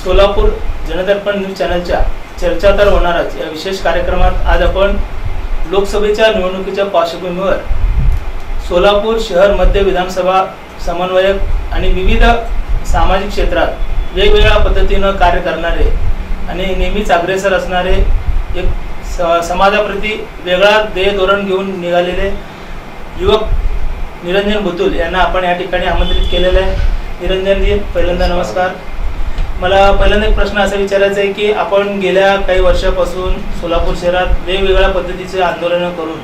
Solapur जनदर्पण news चॅनलच्या चर्चा तर होणारच या विशेष कार्यक्रमात आज आपण लोकसभेच्या निवडणुकीच्या पार्श्वभूमीवर सोलापूर शहर मध्य विधानसभा समन्वयक आणि विविध सामाजिक क्षेत्रात वेगवेगळ्या पद्धतीनं कार्य करणारे आणि नेहमीच अग्रेसर असणारे एक समाजाप्रती वेगळा ध्येय धोरण घेऊन निघालेले युवक निरंजन बुतुल यांना आपण या ठिकाणी आमंत्रित केलेलं आहे. निरंजनजी, पहिल्यांदा नमस्कार. मला पहिल्यांदा एक प्रश्न असा विचारायचा आहे की आपण गेल्या काही वर्षापासून सोलापूर शहरात वेगवेगळ्या पद्धतीचे आंदोलनं करून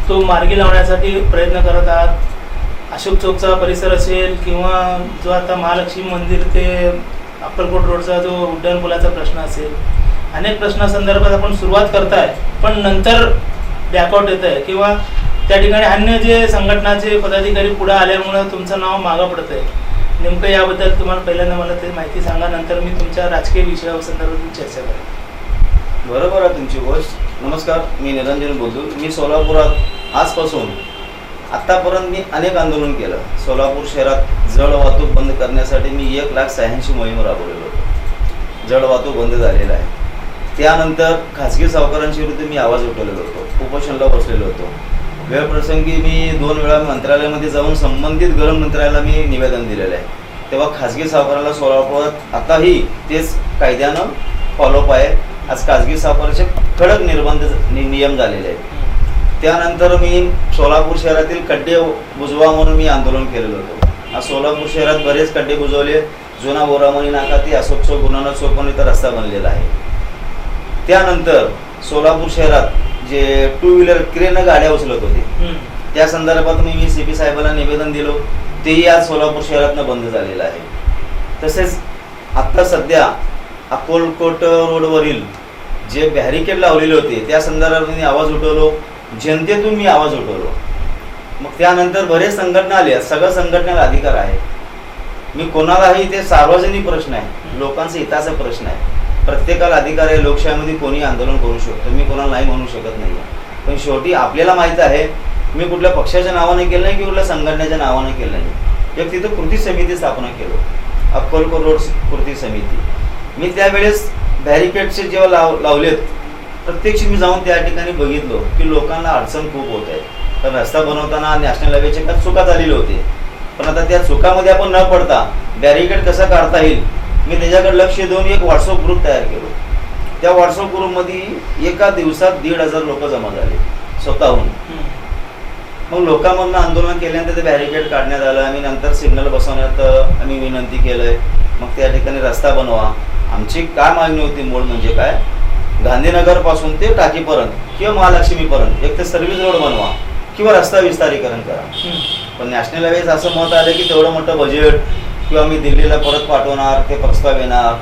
तो मार्गी लावण्यासाठी प्रयत्न करत आहात. अशोक चौकचा परिसर असेल किंवा जो आता महालक्ष्मी मंदिर ते अक्कलकोट रोडचा जो उड्डाणपुलाचा प्रश्न असेल, अनेक प्रश्नासंदर्भात आपण सुरुवात करताय पण नंतर बॅकआउट येत आहे किंवा त्या ठिकाणी अन्य जे संघटनाचे पदाधिकारी पुढे आल्यामुळे तुमचं नाव मागं पडत आहे. नेमकं याबद्दल तुम्हाला पहिल्यांदा मला ते माहिती सांगा, नंतर मी तुमच्या राजकीय विषयासंदर्भात चर्चा करेन. बरोबर आहे तुमची गोष्ट. नमस्कार, मी निरंजन बुतुल. मी सोलापुरात आजपासून आत्तापर्यंत मी अनेक आंदोलन केलं. सोलापूर शहरात जड वाहतूक बंद करण्यासाठी मी 1,86,000 मोहीम राबवलेलो होतो. जड वाहतूक बंद झालेला आहे. त्यानंतर खाजगी सावकारांच्या विरुद्ध मी आवाज उठवलेलो होतो, उपोषणाला बसलेलो होतो. वेळप्रसंगी मी 2 वेळा मंत्रालयामध्ये जाऊन संबंधित गृहमंत्र्याला मी निवेदन दिलेलं आहे. तेव्हा खाजगी सावकाराला सोलापुरात आताही तेच कायद्यानं फॉलोअप आहे. आज खाजगी सावकाराचे कडक नियम झालेले आहेत. त्यानंतर मी सोलापूर शहरातील खड्डे बुजवा म्हणून मी आंदोलन केलेलं होतं. आज सोलापूर शहरात बरेच खड्डे बुजवले. जुना बोरामणी नाका ते अशोक चौक, गुरुनानक चौक पण इथं रस्ता बनलेला आहे. त्यानंतर सोलापूर शहरात जे 2 व्हीलर क्रेन गाड्या उचलत होते त्या संदर्भात मी CP साहेबांना निवेदन दिलो. तेही आज सोलापूर शहरातनं बंद झालेलं आहे. तसेच आत्ता सध्या अक्कलकोट रोडवरील जे बॅरिकेड लावलेले होते त्या संदर्भात मी आवाज उठवलो. जनतेतून मी आवाज उठवलो. मग त्यानंतर बरेच संघटना आल्या. सगळ्या संघटनेला अधिकार आहे. मी कोणालाही, ते सार्वजनिक प्रश्न आहे, लोकांचा हिताचा प्रश्न आहे. प्रत्येकाला अधिकार आहे. लोकशाहीमध्ये कोणी आंदोलन करू शकतो. मी कोणाला नाही म्हणू शकत नाही. पण शेवटी आपल्याला माहीत आहे मी कुठल्या पक्षाच्या नावाने केलं नाही की कुठल्या संघटनेच्या नावाने केलं नाही. एक तिथं कृती समिती स्थापना केलो, अक्कलकोट रोड कृती समिती. मी त्यावेळेस बॅरिकेडचे जेव्हा लावलेत प्रत्यक्ष मी जाऊन त्या ठिकाणी बघितलो की लोकांना अडचण खूप होत आहे. तर रस्ता बनवताना नॅशनल हायवेचे काही चुका झालेले होते. पण आता त्या चुकामध्ये आपण न पडता बॅरिकेड कसं काढता येईल मी त्याच्याकडे लक्ष देऊन एक व्हॉट्सअप ग्रुप तयार केलो. त्या व्हॉट्सअप ग्रुपमध्ये एका दिवसात 1,500 लोक जमा झाले स्वतःहून. मग लोकांमधून आंदोलन केल्यानंतर ते बॅरिकेड काढण्यात आलं. आम्ही नंतर सिग्नल बसवण्यात आम्ही विनंती केलंय. मग त्या ठिकाणी रस्ता बनवा. आमची काय मागणी होती मूळ म्हणजे काय, गांधीनगर पासून ते टाकीपर्यंत किंवा महालक्ष्मीपर्यंत एक तर सर्व्हिस रोड बनवा किंवा रस्ता विस्तारीकरण करा. पण नॅशनल हायवेज असं मत आलं की तेवढं मोठं बजेट किंवा मी दिल्लीला परत पाठवणार, ते प्रस्ताव येणार,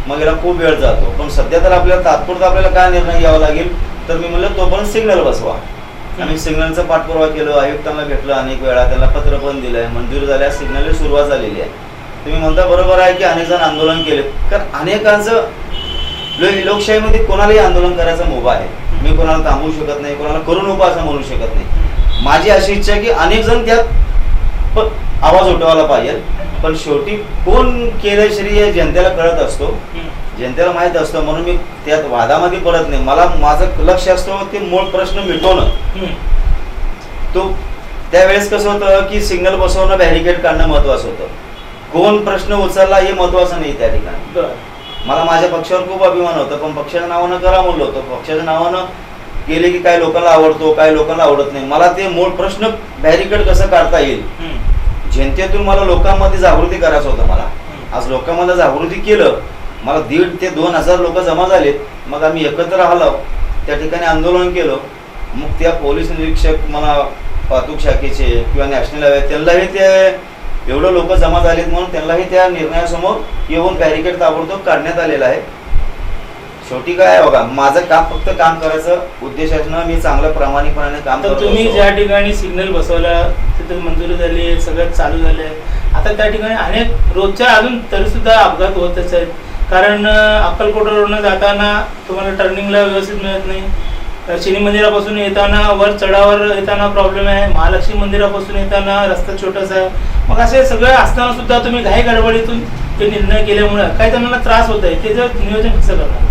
मग याला खूप वेळ जातो. पण सध्या तर आपल्याला तात्पुरता आपल्याला काय निर्णय घ्यावा लागेल, तर मी म्हणलं तोपर्यंत सिग्नल बसवा. आम्ही सिग्नलचा पाठपुरावा केलो. आयुक्तांना भेटलो अनेक वेळा, त्यांना पत्र पण दिलंय, मंजूर झाल्या. सिग्नलची सुरुवात झालेली आहे. तुम्ही म्हणता बरोबर आहे की अनेक जण आंदोलन केले, कारण अनेकांचं लोकशाहीमध्ये कोणालाही आंदोलन करायचा मुभा आहे. मी कोणाला थांबवू शकत नाही, कोणाला करू नको असं म्हणू शकत नाही. माझी अशी इच्छा आहे की अनेक जण त्यात पण आवाज उठवायला पाहिजे. पण शेवटी कोण केलं श्री जनतेला कळत असतो, जनतेला माहीत असतं. म्हणून मी त्यात वादामध्ये पडत नाही. मला माझं लक्ष असतं ते मूळ प्रश्न मिटवणं. तो त्यावेळेस कसं होतं की सिग्नल बसवणं, बॅरिकेड काढणं महत्वाचं होतं. कोण प्रश्न उचलला हे महत्वाचं नाही त्या ठिकाणी. मला माझ्या पक्षावर खूप अभिमान होता. पण पक्षाच्या नावानं करा म्हणलं होतं. पक्षाच्या नावानं गेले की काही लोकांना आवडतो, काही लोकांना आवडत नाही. मला ते मूळ प्रश्न बॅरिकेड कसं काढता येईल, जनतेतून मला लोकांमध्ये जागृती करायचं होतं. मला आज लोकांमध्ये जागृती केलं. मला 1,500 ते 2,000 लोक जमा झालेत. मग आम्ही एकत्र आलो, त्या ठिकाणी आंदोलन केलं. मग त्या पोलीस निरीक्षक मला वाहतूक शाखेचे किंवा नॅशनल हायवे त्यांनाही ते एवढं लोक जमा झालेत म्हणून त्यांनाही त्या निर्णयासमोर येऊन बॅरिकेड ताबडतोब काढण्यात आलेलं आहे. शेवटी काय आहे बघा, माझं काम फक्त काम करायचं उद्देश असणं. मी चांगलं प्रामाणिकपणाने काम करतो. तुम्ही ज्या ठिकाणी सिग्नल बसवला तिथे मंजुरी झाली, सगळं चालू झाले. आता त्या ठिकाणी अनेक रोजच्या अजून तरी सुद्धा अपघात होतच आहेत. कारण अक्कलकोट रोडनं जाताना तुम्हाला टर्निंगला व्यवस्थित मिळत नाही. शनी मंदिरापासून येताना वर चढावर येताना प्रॉब्लेम आहे. महालक्ष्मी मंदिरापासून येताना रस्ता छोटासा आहे. मग असे सगळे असताना सुद्धा तुम्ही घाई गडबडीतून ते निर्णय केल्यामुळे काही जणांना त्रास होत आहे, त्याचं नियोजन कसं करणार?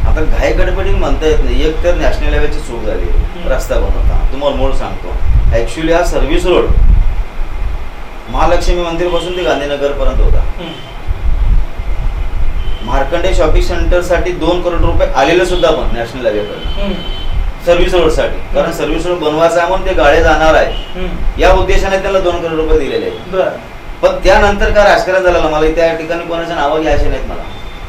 आता घाई गडबडी म्हणता येत नाही. एक तर नॅशनल हायवेची चूक झाली रस्ता बनवता. तुम्हाला मूळ सांगतो, ऍक्च्युली हा सर्व्हिस रोड महालक्ष्मी मंदिर पासून ते गांधीनगर पर्यंत होता. मार्कंडे शॉपिंग सेंटर साठी 2 करोड रुपये आलेले सुद्धा पण नॅशनल हायवे सर्व्हिस रोड साठी, कारण सर्व्हिस रोड बनवायचा आहे म्हणून ते गाड्या जाणार आहे या उद्देशाने त्याला 2 करोड रुपये दिलेले आहेत. पण त्यानंतर काय राजकारण झालं, मला त्या ठिकाणी कोणाच्या नावं घ्यायचे नाहीत. मला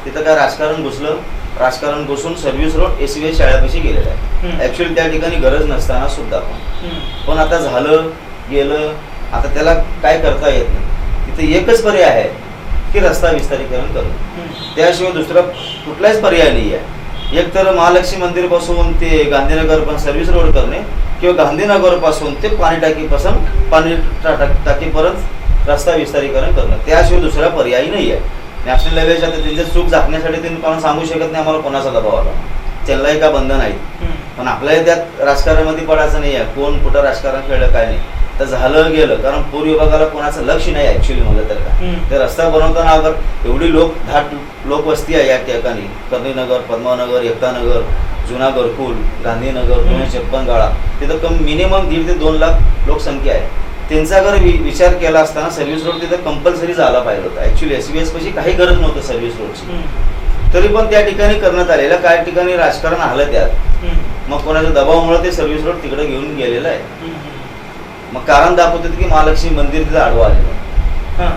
तिथं काय राजकारण घुसलं, राजकारण घुसून सर्व्हिस रोड एसबीआय शाळेपाशी गेलेला आहे. ऍक्च्युअली त्या ठिकाणी गरज नसताना सुद्धा पण आता झालं गेलं, आता त्याला काय करता येत नाही. तिथे एकच पर्याय आहे की रस्ता विस्तारीकरण करणं, त्याशिवाय दुसरा कुठलाच पर्याय नाही आहे. एक तर महालक्ष्मी मंदिर पासून ते गांधीनगर पण सर्व्हिस रोड करणे, किंवा गांधीनगर पासून ते पाणी टाकीपर्यंत रस्ता विस्तारीकरण करणं, त्याशिवाय दुसरा पर्याय नाही आहे. नॅशनल हायवेच्या त्यांची चूक झाकण्यासाठी त्यांनी कोणाला सांगू शकत नाही आम्हाला कोणाचा दबाव आला, त्यांनाही का बंधन आहेत. पण आपल्याला त्यात राजकारणामध्ये पडायचं नाही आहे, कोण कुठं राजकारण खेळलं काय नाही. तर झालं गेलं, कारण पूर विभागाला कोणाचं लक्ष नाही ऍक्च्युली म्हणलं तर काय. ते रस्ता बनवताना अगर एवढी धाट लोकवस्ती आहे या ठिकाणी, कर्णीनगर, पद्मानगर, एकतानगर, जुना घरकुल, गांधीनगर, 256 गाळा, तिथं मिनिमम 1.5 ते 2 लाख लोकसंख्या आहे. त्यांचा जर विचार केला असताना सर्व्हिस रोड तिथं कंपल्सरी झाला पाहिजे होता. ऍक्च्युली एसबीएस पाशी काही गरज नव्हतं सर्व्हिस रोडची, तरी पण त्या ठिकाणी करण्यात आलेलं. काही ठिकाणी राजकारण आलं त्यात, मग कोणाच्या दबावामुळे ते सर्व्हिस रोड तिकडे घेऊन गेलेलं आहे. मग कारण दाखवतात की महालक्ष्मी मंदिर तिथं आडवं आलेलं.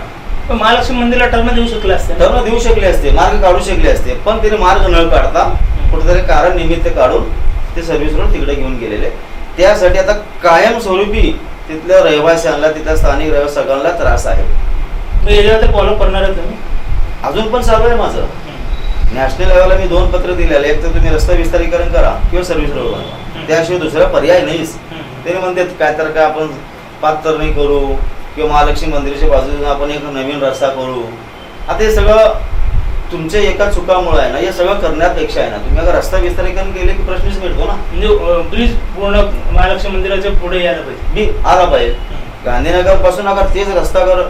पण महालक्ष्मी मंदिरला टर्न देऊ शकले असते, टर्न देऊ शकले असते, मार्ग काढू शकले असते, पण त्याने मार्ग न काढता कुठेतरी कारण निमित्त काढून ते सर्व्हिस रोड तिकडे घेऊन गेलेले. त्यासाठी आता कायमस्वरूपी तिथल्या रहिवाशांना, तिथल्या स्थानिक रहिवासी सगळ्यांना त्रास आहे. याच्यावर फॉलो करणार आहे तुम्ही? अजून पण चालू आहे माझं. नॅशनल हायवेला मी 2 पत्र दिलेले, एक तर तुम्ही रस्ता विस्तारीकरण करा किंवा सर्व्हिस रोड बनवा, त्याशिवाय दुसरा पर्याय नाहीच. ते म्हणतात काय तर काय आपण पातरणी करू किंवा महालक्ष्मी मंदिराच्या बाजूने आपण एक नवीन रस्ता करू. आता हे सगळं तुमच्या एका चुकामुळे आहे ना, हे सगळं करण्यापेक्षा आहे ना, तुम्ही अगर रस्ता विस्तारीकरण केले की प्रश्नच मिळतो ना. म्हणजे ब्रिज पूर्ण महालक्ष्मी मंदिराच्या पुढे यायला पाहिजे, आला पाहिजे. गांधीनगर पासून अगर तेच रस्ता अगर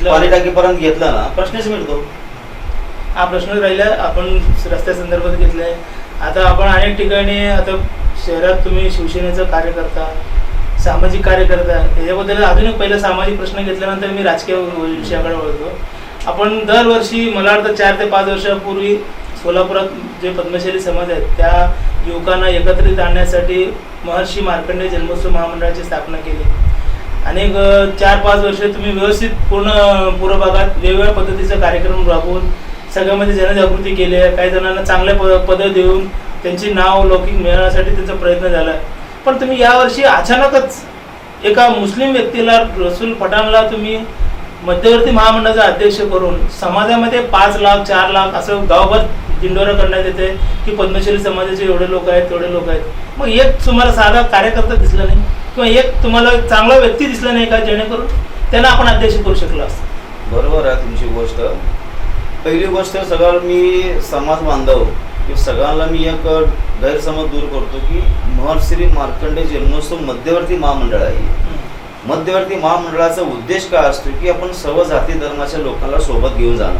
पाणी टाकीपर्यंत घेतला ना, प्रश्नच मिळतो. हा प्रश्न राहिला. आपण रस्त्या संदर्भात घेतलाय. आता आपण अनेक ठिकाणी, आता शहरात तुम्ही शिवसेनेचं कार्य करता, सामाजिक कार्य करता, त्याच्याबद्दल अजून एक पहिला सामाजिक प्रश्न घेतल्यानंतर मी राजकीय विषयाकडे वळतो. आपण दरवर्षी मला वाटतं 4 ते 5 वर्षापूर्वी सोलापुरात जे पद्मशाली समाज आहेत त्या युवकांना एकत्रित आणण्यासाठी महर्षी मार्कंडेय जन्मोत्सव महामंडळाची स्थापना केली. अनेक 4-5 वर्ष तुम्ही व्यवस्थित पूर्ण भागात वेगवेगळ्या पद्धतीचा कार्यक्रम राबवून सगळ्यामध्ये जनजागृती केली आहे. काही जणांना चांगल्या पदं देऊन त्यांची नाव लौकिक मिळवण्यासाठी त्यांचा प्रयत्न झाला. पण तुम्ही यावर्षी अचानकच एका मुस्लिम व्यक्तीला, रसूल पठाणला तुम्ही मध्यवर्ती महामंडळाचा अध्यक्ष करून समाजामध्ये 5 लाख 4 लाख असं गावभर दिंडोरा करण्यात येते की पद्मशाली समाजाचे एवढे लोक आहेत तेवढे लोक आहेत. मग एक तुम्हाला साधा कार्यकर्ता दिसला नाही किंवा एक तुम्हाला चांगला व्यक्ती दिसला नाही का जेणेकरून त्यांना आपण अध्यक्ष करू शकलो असतो? बरोबर आहे तुमची गोष्ट. पहिली गोष्ट, सगळं मी समाज बांधव की सगळ्यांना मी एक गैरसमज दूर करतो की महर्षी मार्कंडेय जन्मोत्सव मध्यवर्ती महामंडळ आहे. मध्यवर्ती महामंडळाचा उद्देश काय असतो की आपण सर्व जाती धर्माच्या लोकांना सोबत घेऊन जाणं.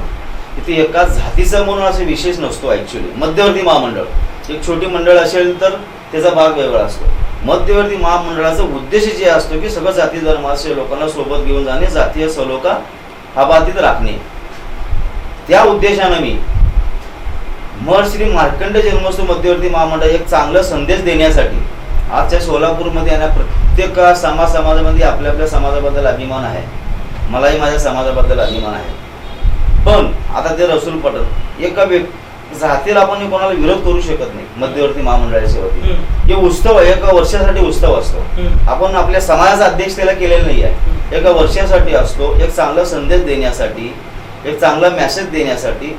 इथे एका जातीचा म्हणून असा विशेष नसतो. ऍक्च्युली मध्यवर्ती महामंडळ एक छोटी मंडळ असेल तर त्याचा भाग वेगळा असतो. मध्यवर्ती महामंडळाचा उद्देश जे असतो की सगळं जाती धर्माच्या लोकांना सोबत घेऊन जाणे, जातीय सलोखा अबाधित राखणे. त्या उद्देशानं मी महर्षी मार्कंडेय जन्मोत्सव मध्यवर्ती महामंडळ एक चांगला संदेश देण्यासाठी आजच्या सोलापूरमध्ये येण्या प्रत्येक समाजामध्ये आपल्या समाजाबद्दल अभिमान आहे. मलाही माझ्या समाजाबद्दल अभिमान आहे. पण आता ते रसूल पठाण एका जातीला आपण कोणाला विरोध करू शकत नाही. मध्यवर्ती महामंडळाच्या वतीने हे उत्सव आहे, एका वर्षासाठी उत्सव असतो. आपण आपल्या समाजाचा अध्यक्ष त्याला केलेला नाही आहे, एका वर्षासाठी असतो. एक चांगला संदेश देण्यासाठी, एक चांगला मेसेज देण्यासाठी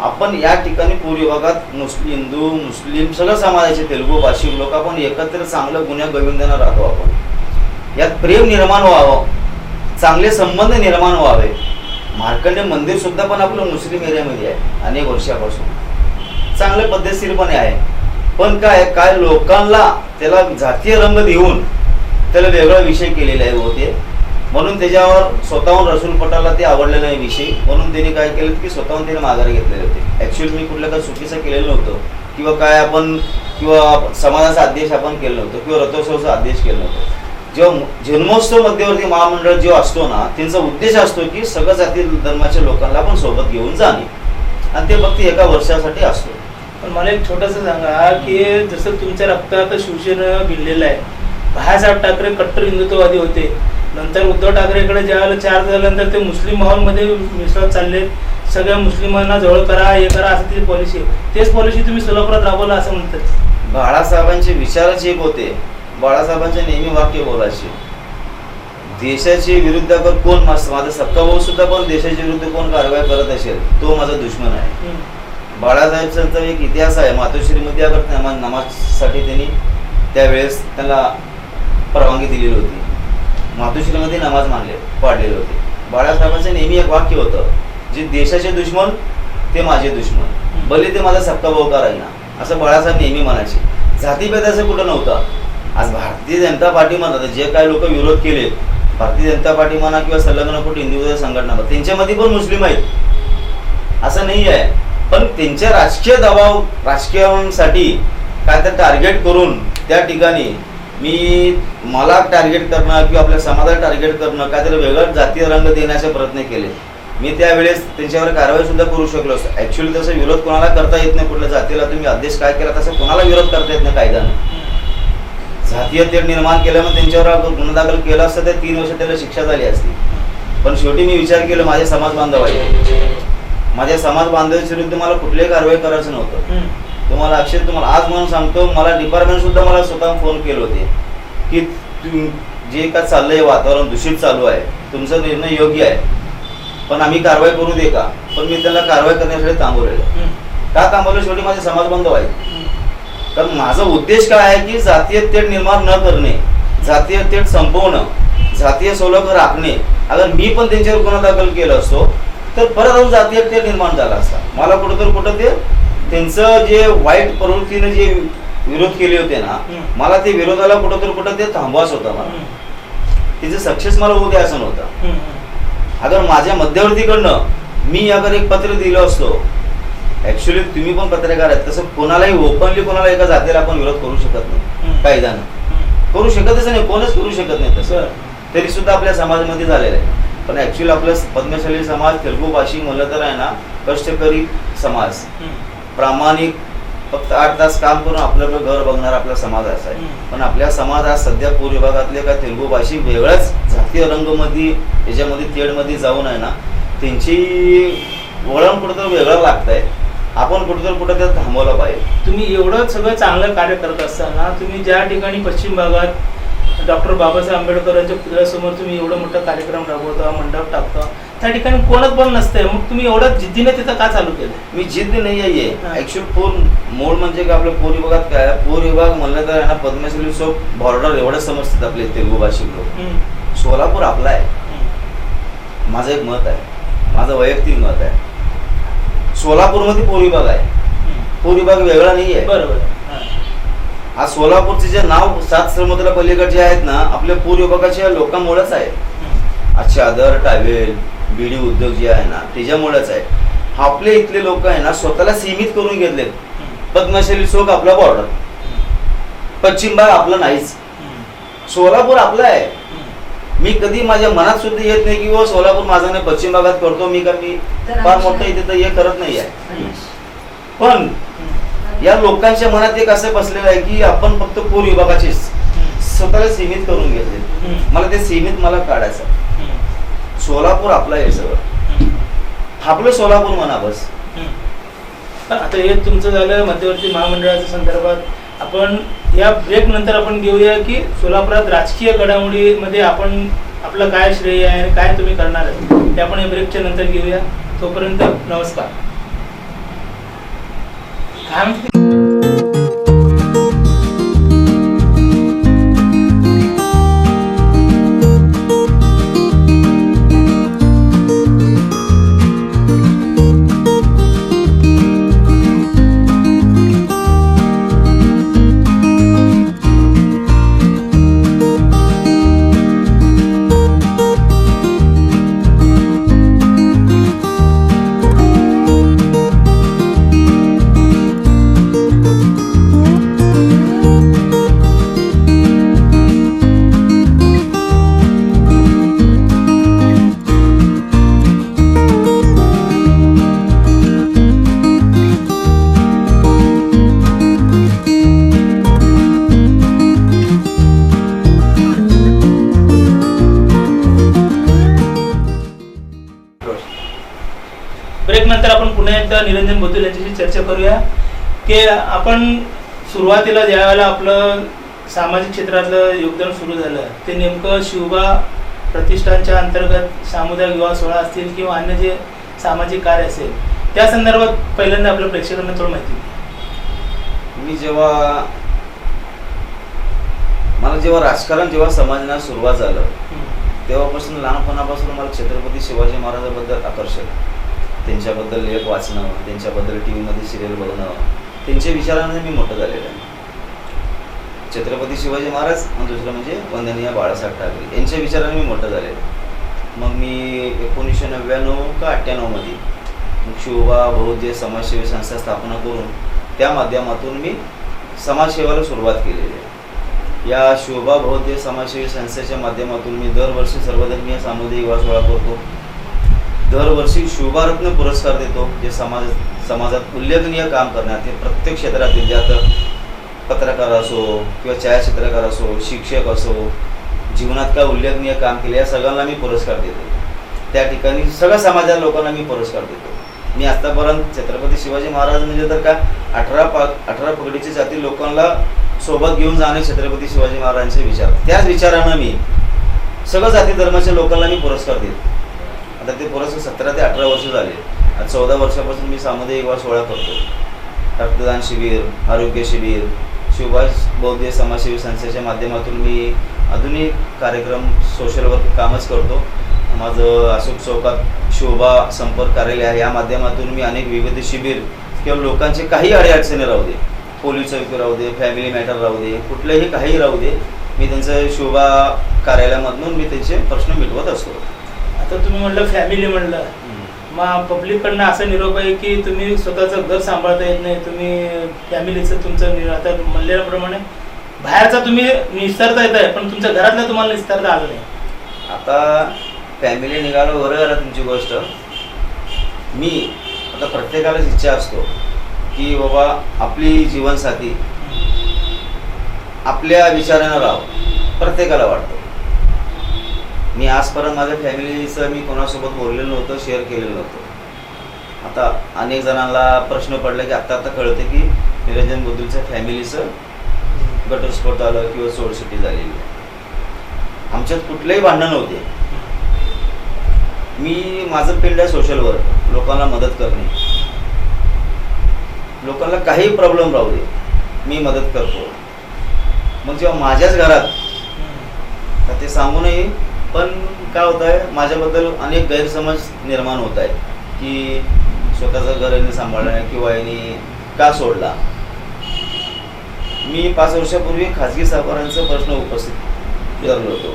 आपण या ठिकाणी पूर्व भागात हिंदू मुस्लिम सगळं समाजाचे तेलुगू भाषिक लोक आपण एकत्र चांगलं गुन्ह्या गोविंदानं राहतो. आपण यात प्रेम निर्माण व्हावं, चांगले संबंध निर्माण व्हावे. मार्कंडेय मंदिर सुद्धा पण आपलं मुस्लिम एरियामध्ये आहे, अनेक वर्षापासून चांगल्या पद्धतशीरपणे आहे. पण काय लोकांना त्याला जातीय रंग देऊन त्याला वेगळा विषय केलेला आहे होते. म्हणून त्याच्यावर स्वतःहून रसूल पटाला ते आवडलेलं नाही विषय, म्हणून त्यांनी काय केलं की स्वतःहून त्याने माघारी घेतलेले होते. ॲक्च्युअली मी कुठलं काय चुकीचं केलेलं नव्हतं किंवा काय आपण किंवा समाजाचा आदेश आपण केलं नव्हतं किंवा रथोत्सवाचा आदेश केला नव्हतं. जेव्हा जन्मोत्सव मध्यवर्ती महामंडळ जो असतो ना, त्यांचा उद्देश असतो की सगळ्या जाती धर्माच्या लोकांना आपण सोबत घेऊन जाणे, आणि ते फक्त एका वर्षासाठी असतो. पण मला एक छोटंसं सांगा की जसं तुमच्या रक्तात शिवसेना भिनलेलं आहे, बाळासाहेब ठाकरे कट्टर हिंदुत्ववादी होते, नंतर उद्धव ठाकरेकडे ज्यावेळेला चार्ज झाल्यानंतर ते मुस्लिम माहोलमध्ये मिसळत चालले, सगळ्या मुस्लिमांना जवळ करा, हे करा, असं ती पॉलिसी आहे. तेच पॉलिसी तुम्ही सोलापुरात राबवला असं म्हणतात. बाळासाहेबांचे विचारच एक होते. बाळासाहेबांचे नेहमी वाक्य बोलायचे, देशाच्या विरुद्ध अगर कोण माझा सक्का भाऊ सुद्धा पण देशाच्या विरुद्ध कोण कारवाई करत असेल तो माझा दुश्मन आहे. बाळासाहेबांचा एक इतिहास आहे. मातोश्रीमध्ये अगर नमाजसाठी त्यांनी त्यावेळेस त्यांना परवानगी दिलेली होती, मातोश्रीमध्ये नमाज पाडलेले होते. बाळासाहेबांचं नेहमी एक वाक्य होतं, जे देशाचे दुश्मन ते माझे दुश्मन, भले ते माझा सक्का भाऊ का राहीना, असं बाळासाहेब नेहमी म्हणायचे. जातीभेद असं कुठं नव्हतं. आज भारतीय जनता पार्टी म्हणतात जे काही लोक विरोध केले, भारतीय जनता पार्टी म्हणा किंवा संलग्न कुठे हिंदू संघटना, त्यांच्यामध्ये पण मुस्लिम आहेत असं नाही आहे. पण त्यांच्या राजकीय दबाव राजकीयांसाठी काय तर टार्गेट करून त्या ठिकाणी मला टार्गेट करणं किंवा आपल्या समाजाला टार्गेट करणं, काहीतरी वेगळा जातीय रंग देण्याचे प्रयत्न केले. मी त्यावेळेस त्यांच्यावर कारवाई सुद्धा करू शकलो असतो. ऍक्च्युअली तसं विरोध कोणाला करता येत नाही. कुठल्या जातीला तुम्ही आदेश काय केला तसं कोणाला विरोध करता येत नाही कायद्यानं. जातीय तेढ निर्माण केल्यामुळे त्यांच्यावर गुन्हा दाखल केला असता तर 3 वर्ष त्याला शिक्षा झाली असती. पण शेवटी मी विचार केला, माझे समाज बांधव आहे, माझ्या समाज बांधवांच्या विरुद्ध मला कुठलीही कारवाई करायचं नव्हतं. तुम्हाला तुम्हाला आज म्हणून सांगतो, मला डिपार्टमेंट सुद्धा मला स्वतः फोन केले होते की जे काय चाललंय वातावरण दूषित चालू आहे, तुमचा निर्णय योग्य आहे, पण आम्ही कारवाई करू दे का. पण मी त्यांना कारवाई करण्यासाठी थांबवलेलं. का थांबवलं? शेवटी माझे समाज बांधव आहेत. तर माझा उद्देश काय आहे की जातीय तेढ निर्माण न करणे, जातीय तेढ संपवणं, जातीय सौलभ राखणे. अगर मी पण त्यांच्यावर गुन्हा दाखल केला असतो तर परत अजून जातीय तेढ निर्माण झाला असता. मला कुठं ते त्यांचं जे वाईट प्रवृत्तीने जे विरोध केले होते ना, मला ते विरोधाला कुठं ते थांबवाच होता. मला तिचे सक्सेस मला होऊ द्यायचं नव्हतं. अगर माझ्या मध्यवर्तीकडनं मी अगर एक पत्र दिलं असतो, ऍक्च्युली तुम्ही पण पत्रकार आहेत, तसं कोणालाही ओपनली कोणाला एका जातीला आपण विरोध करू शकत नाही, कायद्यानं करू शकतच नाही, कोणच करू शकत नाही तसं. तरी सुद्धा आपल्या समाजामध्ये झालेलं आहे. पण ऍक्च्युअली आपलं पद्मशाली समाज, तेलुगू भाषिक म्हणलं तर आहे ना, कष्टकरी समाज, प्रामाणिक, फक्त 8 तास काम करून आपलं घर बघणार आपला समाज असा आहे. पण आपल्या समाज आज सध्या पूर्व विभागातले काय तेलुगू भाषिक वेगळ्याच जातीय रंगमध्ये याच्यामध्ये तेढमध्ये जाऊन आहे ना, त्यांची वळण कुठं वेगळं लागतंय. आपण कुठं ते थांबवलं पाहिजे. तुम्ही एवढं सगळं चांगलं कार्य करत असताना तुम्ही ज्या ठिकाणी पश्चिम भागात डॉक्टर बाबासाहेब आंबेडकरांच्या पुतळ्यासमोर तुम्ही एवढा मोठा कार्यक्रम राबवता, मंडप टाकता, त्या ठिकाणी कोणच पण नसतंय, मग तुम्ही एवढं जिद्दीने तिथं का चालू केलं? मी जिद्द नाही आहे. ऍक्च्युअली मूळ म्हणजे का आपल्या पूर्व विभागात काय, पूर्व विभाग म्हणलं तर ना पद्मश्री सोप बॉर्डर एवढं समजतात आपले तेलुगू भाषिक लोक. सोलापूर आपला आहे. माझं एक मत आहे, माझं वैयक्तिक मत आहे. सोलापूरमध्ये पूर्व विभाग आहे, पूर्व विभाग वेगळा नाही आहे. बरोबर. आज सोलापूरचे जे नाव 7 समुद्रा पलीकडचे आहेत ना, आपल्या पूर्व विभागाच्या लोकांमुळेच आहे. आज चादर, टावेल, बीडी उद्योग जे आहे ना त्याच्यामुळेच आहे. आपले इथले लोक आहे ना स्वतःला सीमित करून घेतलेत. पद्मशाली चौक आपला बॉर्डर, पश्चिम भाग आपला नाहीच, सोलापूर आपला आहे. मी कधी माझ्या मनात सुद्धा येत नाही की सोलापूर माझा नाही पश्चिम भागात करतो मी, का मी फार मोठं इथे तर हे करत नाही आहे. पण या लोकांच्या मनात एक असं बसलेलं आहे की आपण फक्त पूर्व विभागाचे स्वतःला सीमित करून घेतले. मला ते सीमित मला काढायचं. सोलापूर आपला आहे सगळं, आपलं सोलापूर म्हणा बस. आता हे तुमचं झालं मध्यवर्ती महामंडळाच्या संदर्भात. आपण या ब्रेक नंतर आपण घेऊया की सोलापुरात राजकीय घडामोडीमध्ये आपण आपलं काय श्रेय आहे आणि काय तुम्ही करणार आहे ते आपण या ब्रेकच्या नंतर घेऊया. तोपर्यंत नमस्कार. निरंजन बोतुल यांच्याशी चर्चा करूया की आपण सुरुवातीला ज्या वेळेला आपलं सामाजिक क्षेत्रातलं योगदान सुरू झालं ते नेमकं शिवबा प्रतिष्ठानच्या अंतर्गत सामुदायिक विवाह सोहळा असतील किंवा अन्य जे सामाजिक कार्य असेल त्या संदर्भात पहिल्यांदा आपल्या प्रेक्षकांना थोडं माहिती द्या. मी जेव्हा राजकारण समजण्यास सुरुवात झालं तेव्हापासून लहानपणापासून मला छत्रपती शिवाजी महाराजांबद्दल आकर्षण, त्यांच्याबद्दल लेख वाचणं, त्यांच्याबद्दल टी व्हीमध्ये सिरियल बघणं, त्यांच्या विचाराने मी मोठं झालेलं आहे. छत्रपती शिवाजी महाराज आणि दुसरं म्हणजे वंदनीय बाळासाहेब ठाकरे यांच्या विचाराने मी मोठं झालेलं आहे. मग मी 1999 का 98मध्ये शिवबा बहुउद्देशीय समाजसेवी संस्था स्थापना करून त्या माध्यमातून मी समाजसेवेला सुरुवात केलेली आहे. या शिवबा बहुउद्देशीय समाजसेवी संस्थेच्या माध्यमातून मी दरवर्षी सर्वधर्मीय सामुदायिक विवाह सोहळा करतो. दरवर्षी शिवबारत्न पुरस्कार देतो, जे समाजात उल्लेखनीय काम करण्यात, ते प्रत्येक क्षेत्रातील ज्यात पत्रकार असो किंवा छायाचित्रकार असो, शिक्षक असो, जीवनात काय उल्लेखनीय काम केले या सगळ्यांना मी पुरस्कार देतो. त्या ठिकाणी सगळ्या समाजाच्या लोकांना मी पुरस्कार देतो. मी आतापर्यंत छत्रपती शिवाजी महाराज म्हणजे तर का 18 पगडीच्या जाती लोकांना सोबत घेऊन जाणे छत्रपती शिवाजी महाराजांचे विचार, त्याच विचारानं मी सगळ्या जाती धर्माच्या लोकांना मी पुरस्कार देतो. आता ते पुरस्कार 17 ते 18 वर्ष झाले. आज 14 वर्षापासून मी सामुदायिक विवाह सोहळा करतो. रक्तदान शिबिर, आरोग्य शिबिर, शिवबा बहुउद्देशीय समाजसेवी संस्थेच्या माध्यमातून मी आधुनिक कार्यक्रम सोशल वर्क कामच करतो. माझं अशोक चौकात शिवबा संपर्क कार्यालय आहे. या माध्यमातून मी अनेक विविध शिबिर किंवा लोकांचे काही अडीअडचणी राहू दे, पोलीस चौकी राहू दे, फॅमिली मॅटर राहू दे, कुठलेही काही राहू दे, मी त्यांचं शिवबा कार्यालयामधून मी त्यांचे प्रश्न मिटवत असतो. आता तुम्ही म्हणलं फॅमिली म्हणलं, मग पब्लिककडनं असा निरोप आहे की तुम्ही स्वतःचं घर सांभाळता येत नाही, तुम्ही फॅमिलीचं तुमचं आता म्हणल्याप्रमाणे बाहेरचा तुम्ही निस्तारता येत आहे पण तुमच्या घरातलं तुम्हाला निस्तारता आलं नाही. आता फॅमिली निघालं बरं झालं तुमची गोष्ट. मी आता प्रत्येकालाच इच्छा असतो की बाबा आपली जीवनसाथी आपल्या विचारानं राहावं, प्रत्येकाला वाटतं. मी आजपर्यंत माझ्या फॅमिलीचं मी कोणासोबत बोललेलं नव्हतं, शेअर केलेलं नव्हतं. आता अनेक जणांना प्रश्न पडला की आत्ता कळतं की निरंजन बोतुलच्या फॅमिलीचं घटस्फोट आलं किंवा सोडसुटी झालेली आहे. आमच्यात कुठलेही भांडण नव्हते. मी माझं फील्ड आहे सोशल वर्क, लोकांना मदत करणे. लोकांना काही प्रॉब्लेम राहू दे मी मदत करतो. मग जेव्हा माझ्याच घरात तर ते सांगू नये, पण काय होत आहे माझ्याबद्दल अनेक गैरसमज निर्माण होत आहेत की स्वतःचं घर यांनी सांभाळलं नाही किंवा यांनी का सोडला. मी 5 वर्षापूर्वी खाजगी सावकारांचा प्रश्न उपस्थित करलो होतो.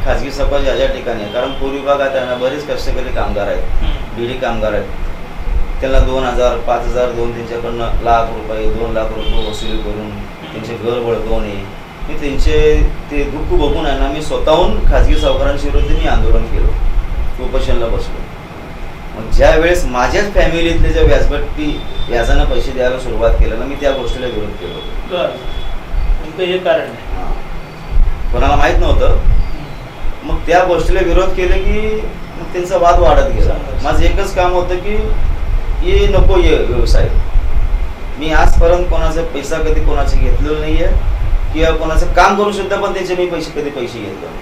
खाजगी सावकार ज्या ठिकाणी आहे, कारण पूर्वी भागात त्यांना बरेच कष्टकरी कामगार आहेत, बीडी कामगार आहेत, त्यांना 2,000 5,000 देऊन त्यांच्याकडनं ₹1,00,000 2,00,000 वसुली करून त्यांचे घर बळकवणे. मी त्यांचे ते दुःख बघून आहे ना, मी स्वतःहून खाजगी सावकारांविरुद्ध मी आंदोलन केलं, उपोषणला बसलो. मग ज्या वेळेस माझ्याच फॅमिलीतले ज्या व्याजानं पैसे द्यायला सुरुवात केलं ना, मी त्या गोष्टीला विरोध केलो. हे कारण आहे कोणाला माहीत नव्हतं. मग त्या गोष्टीला विरोध केले की मग त्यांचा वाद वाढत गेला. माझं एकच काम होतं की ये नको ये व्यवसाय. मी आजपर्यंत कोणाचा पैसा कधी कोणाचे घेतलेलं नाही आहे किंवा कोणाचं काम करू सुद्धा पण त्याचे मी कधी पैसे घेतले नाही.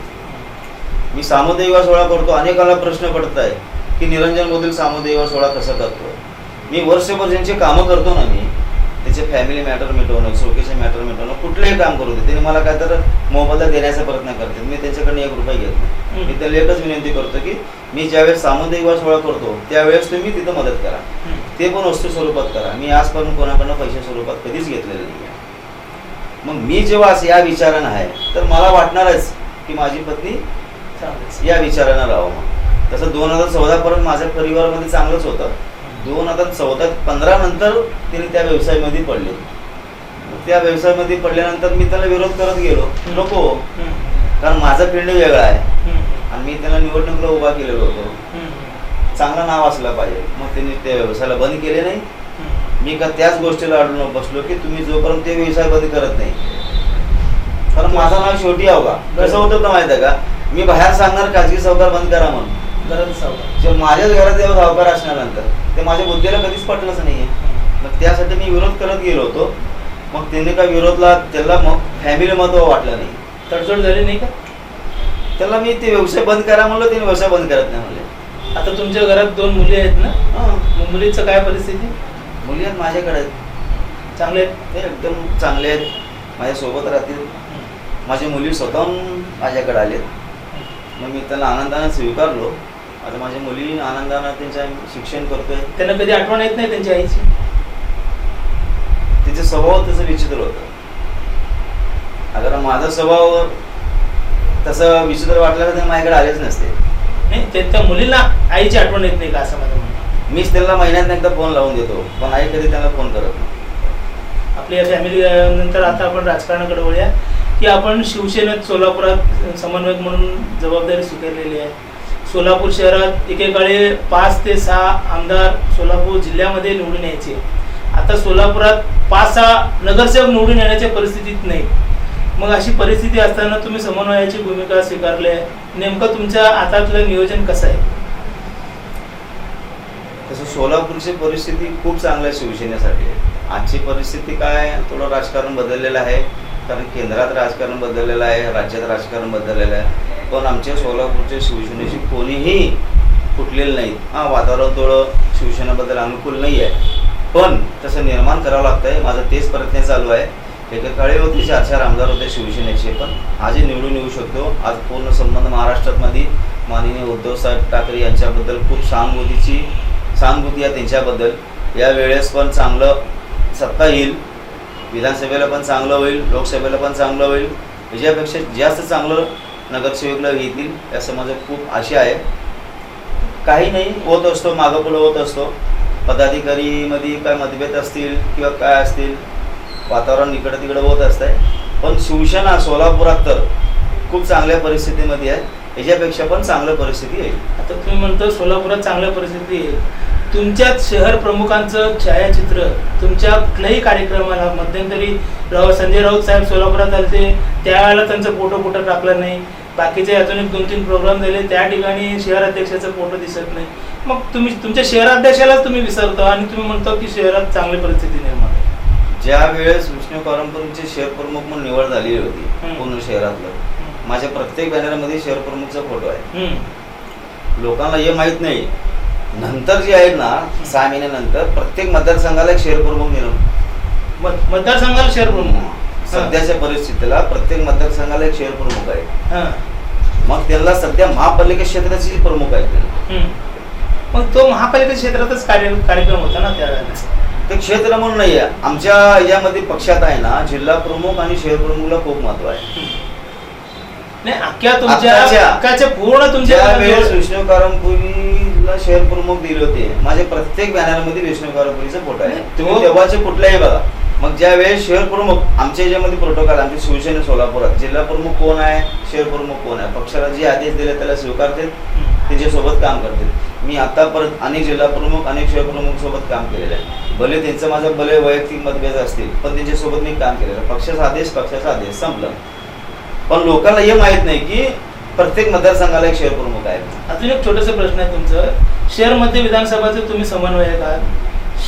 मी सामुदायिक विवाह सोहळा करतो. अनेकाला प्रश्न पडत आहे की निरंजन बोतुल सामुदायिक विवाह सोहळा कसा करतो. मी वर्षभर ज्यांचे कामं करतो ना, मी त्याचे फॅमिली मॅटर मिटवणं, चौकीचे मॅटर मिटवणं, कुठलंही काम करू दे, त्यांनी मला काय तर मोबदला देण्याचा प्रयत्न करते. मी त्यांच्याकडनं ₹1 घेत नाही. मी त्याला एकच विनंती करतो की मी ज्यावेळेस सामुदायिक विवाह सोहळा करतो त्यावेळेस तुम्ही तिथं मदत करा, ते पण वस्तू स्वरूपात करा. मी आजपर्यंत कोणाकडनं पैसे स्वरूपात कधीच घेतलेलं नाही आहे. मग मी जेव्हा असं या विचारानं आहे तर मला वाटणारच की माझी पत्नी या विचारानं राहावं. मग तसं 2014 पर्यंत माझ्या परिवारामध्ये चांगलंच होतं. 2014-15 नंतर तिने त्या व्यवसायामध्ये पडले. त्या व्यवसायामध्ये पडल्यानंतर मी त्याला विरोध करत गेलो, नको, कारण माझा फील्ड वेगळा आहे आणि मी त्याला निवडणुकीला उभा केलेलो होतो. चांगलं नाव असलं पाहिजे. मग त्यांनी त्या व्यवसायाला बंद केले नाही. मी का त्याच गोष्टीला अडून बसलो की तुम्ही जोपर्यंत ते व्यवसाय बंद करत नाही, कारण माझं नाव शेवटी यावं का. कसं होतं तर माहिती आहे का, मी बाहेर सांगणार खाजगी सावकार बंद करा म्हणून, घरात सावकार. जे माझ्याच घरात जेव्हा सावकार असल्यानंतर ते माझ्या बुद्धीला कधीच पटलंच नाहीये. मग त्यासाठी मी विरोध करत गेलो होतो. मग त्यांनी काय विरोधला, त्याला मग फॅमिली महत्व वाटलं नाही. तडजोड झाली नाही का? त्याला मी ते व्यवसाय बंद करा म्हणलं, त्याने व्यवसाय बंद करत नाही म्हणले. आता तुमच्या घरात 2 मुली आहेत ना? मग मुलीचं काय परिस्थिती? मुली आहेत माझ्याकडे आहेत. चांगले आहेत? ते एकदम चांगले आहेत, माझ्यासोबत राहतील. माझ्या मुली स्वतःहून माझ्याकडे आलेत. मग मी त्यांना आनंदाने स्वीकारलो. आता माझ्या मुली आनंदाने त्यांचं शिक्षण करतोय. त्यांना कधी आठवण येत नाही त्यांच्या आईची? तिचे स्वभाव तसं विचित्र होतं. अगर माझा स्वभाव तसं विचित्र वाटलं तर ते माझ्याकडे आलेच नसते. नाही, त्या मुलीला आईची आठवण येत नाही का असं माझं म्हणणं? मीच त्यांना महिन्यात एकदा फोन लावून देतो, पण आई कधी त्यांना फोन करत नाही. आपल्या फॅमिली नंतर आता आपण राजकारणाकडे वळूया की आपण शिवसेनेत सोलापुरात समन्वयक म्हणून जबाबदारी स्वीकारलेली आहे. सोलापूर शहरात एकेकाळी 5 ते 6 आमदार सोलापूर जिल्ह्यामध्ये निवडून यायचे. आता सोलापुरात 5-6 नगरसेवक निवडून येण्याच्या परिस्थितीत नाही. मग अशी परिस्थिती असताना तुम्ही समन्वयाची भूमिका स्वीकारली आहे. नेमकं तुमच्या आतातलं नियोजन कसं आहे? तसं सोलापूरची परिस्थिती खूप चांगली आहे शिवसेनेसाठी. आजची परिस्थिती काय, थोडं राजकारण बदललेलं आहे. कारण केंद्रात राजकारण बदललेलं आहे, राज्यात राजकारण बदललेलं आहे. पण आमच्या सोलापूरच्या शिवसेनेची कोणीही फुटलेलं नाही. वातावरण थोडं शिवसेनेबद्दल अनुकूल नाही आहे, पण तसं निर्माण करावं लागतं आहे. माझा तेच प्रयत्न चालू आहे. एकेकाळी होते 4-4 आमदार होते शिवसेनेचे, पण आजही निवडून येऊ शकतो. आज पूर्ण संबंध महाराष्ट्रामध्ये माननीय उद्धवसाहेब ठाकरे यांच्याबद्दल खूप सहानुभूती आहे त्यांच्याबद्दल. या वेळेस पण चांगलं सत्ता येईल. विधानसभेला पण चांगलं होईल, लोकसभेला पण चांगलं होईल. याच्यापेक्षा जास्त चांगलं नगरसेवकला येतील असं माझं खूप आशा आहे. काही नाही, होत असतो, मागं पुढं होत असतो. पदाधिकारीमध्ये काय मतभेद असतील किंवा काय असतील, वातावरण इकडं तिकडं होत असतंय. पण शिवसेना सोलापुरात तर खूप चांगल्या परिस्थितीमध्ये आहे. याच्यापेक्षा पण चांगलं परिस्थिती येईल. आता तुम्ही म्हणतो सोलापुरात चांगल्या परिस्थिती येईल. तुमच्याच शहर प्रमुखांचं छायाचित्र तुमच्या कुठल्याही कार्यक्रमाला, मध्यंतरी संजय राऊत साहेब सोलापुरात आले, त्यावेळेला त्यांचा फोटो कुठं टाकला नाही. बाकीचे अजून 1-2-3 प्रोग्राम झाले, त्या ठिकाणी शहर अध्यक्षाचा फोटो दिसत नाही. मग तुम्ही तुमच्या शहराध्यक्षालाच तुम्ही विसरता आणि तुम्ही म्हणतो की शहरात चांगली परिस्थिती निर्माण आहे. ज्या वेळेस विष्णू कारंपुरीचे शहर प्रमुख म्हणून निवड झालेली होती पूर्ण शहरातलं, माझ्या प्रत्येक बॅनरमध्ये शहर प्रमुखचा फोटो आहे. लोकांना हे माहीत नाही. नंतर जे आहेत ना 6 महिन्यानंतर प्रत्येक मतदारसंघाला एक शहर प्रमुख निर्माण, मतदारसंघाला शहर प्रमुख. सध्याच्या परिस्थितीला प्रत्येक मतदारसंघाला एक शहर प्रमुख आहे. मग त्याला सध्या महापालिका क्षेत्राचे प्रमुख आहेत. मग तो महापालिका क्षेत्रातच कार्यक्रम होता ना त्यावेळेला. ते क्षेत्र म्हणून नाही आहे. आमच्या यामध्ये पक्षात आहे ना जिल्हा प्रमुख आणि शहर प्रमुखला खूप महत्व आहे. नाही, अख्ख्या तुमच्या पूर्ण तुमच्या वेळेस विष्णू कारंपुरीला शहर प्रमुख दिले होते. माझ्या प्रत्येक बॅनरमध्ये विष्णू कारंपुरीचा फोटो आहे. तुम्ही तेव्हाचे कुठलाही बघा. मग ज्या वेळेस शहर प्रमुख, आमच्या याच्यामध्ये प्रोटोकॉल, आमच्या शिवसेना सोलापुरात जिल्हा प्रमुख कोण आहे, शहर प्रमुख कोण आहे, पक्षाला जे आदेश दिले त्याला स्वीकारते, त्यांच्यासोबत काम करते. मी आतापर्यंत अनेक जिल्हा प्रमुख, अनेक शहर प्रमुख सोबत काम केलेलं आहे. भले त्यांचं माझं भले वैयक्तिक मतभेद असतील, पण त्यांच्यासोबत मी काम केलेलं आहे. पक्षाचा आदेश संपलं. पण लोकांना हे माहित नाही की प्रत्येक मतदारसंघाला एक शहर प्रमुख आहे. अजून एक छोटासा प्रश्न आहे तुमचं. शहर मध्य विधानसभाचं तुम्ही समन्वयक आहात.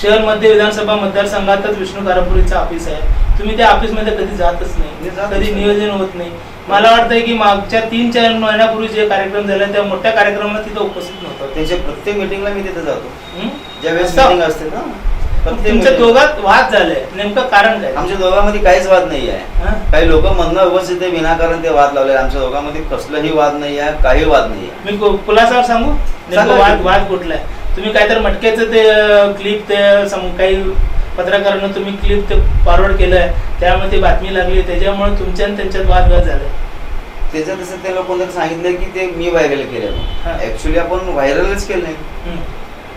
शहर मध्य विधानसभा मतदारसंघातच विष्णू कारंपुरीचं ऑफिस आहे. तुम्ही त्या ऑफिसमध्ये कधी जातच नाही, कधी नियोजन होत नाही. मला वाटतंय की मागच्या 3-4 महिन्यापूर्वी जे कार्यक्रम झाले त्या मोठ्या कार्यक्रमाला तिथं उपस्थित नव्हतं. त्यांच्या प्रत्येक मिटिंगला मी तिथे जातो. ज्यावेळेस मीटिंग असते ना, तुमच्या दोघात वाद झालाय, नेमकं कारण काय? आमच्या दोघांमध्ये काहीच वाद नाही आहे. काही लोक म्हणणं उपस्थित आहे, विनाकारण ते वाद लावले. आमच्या दोघांमध्ये कसलंही वाद नाही आहे, काही वाद नाही आहे. मी खुलासावर सांगू वाद कुठलाय? तुम्ही काहीतरी मटक्याचं ते क्लिप, ते काही पत्रकारांना तुम्ही क्लिप ते फॉरवर्ड केलंय, त्यामुळे ती बातमी लागली, त्याच्यामुळे तुमच्या आणि त्यांच्यात वादविवाद झाले. त्याचं तसं त्याला कोणतरी सांगितलं की ते मी व्हायरल केलं. ऍक्च्युली आपण व्हायरलच केलं नाही,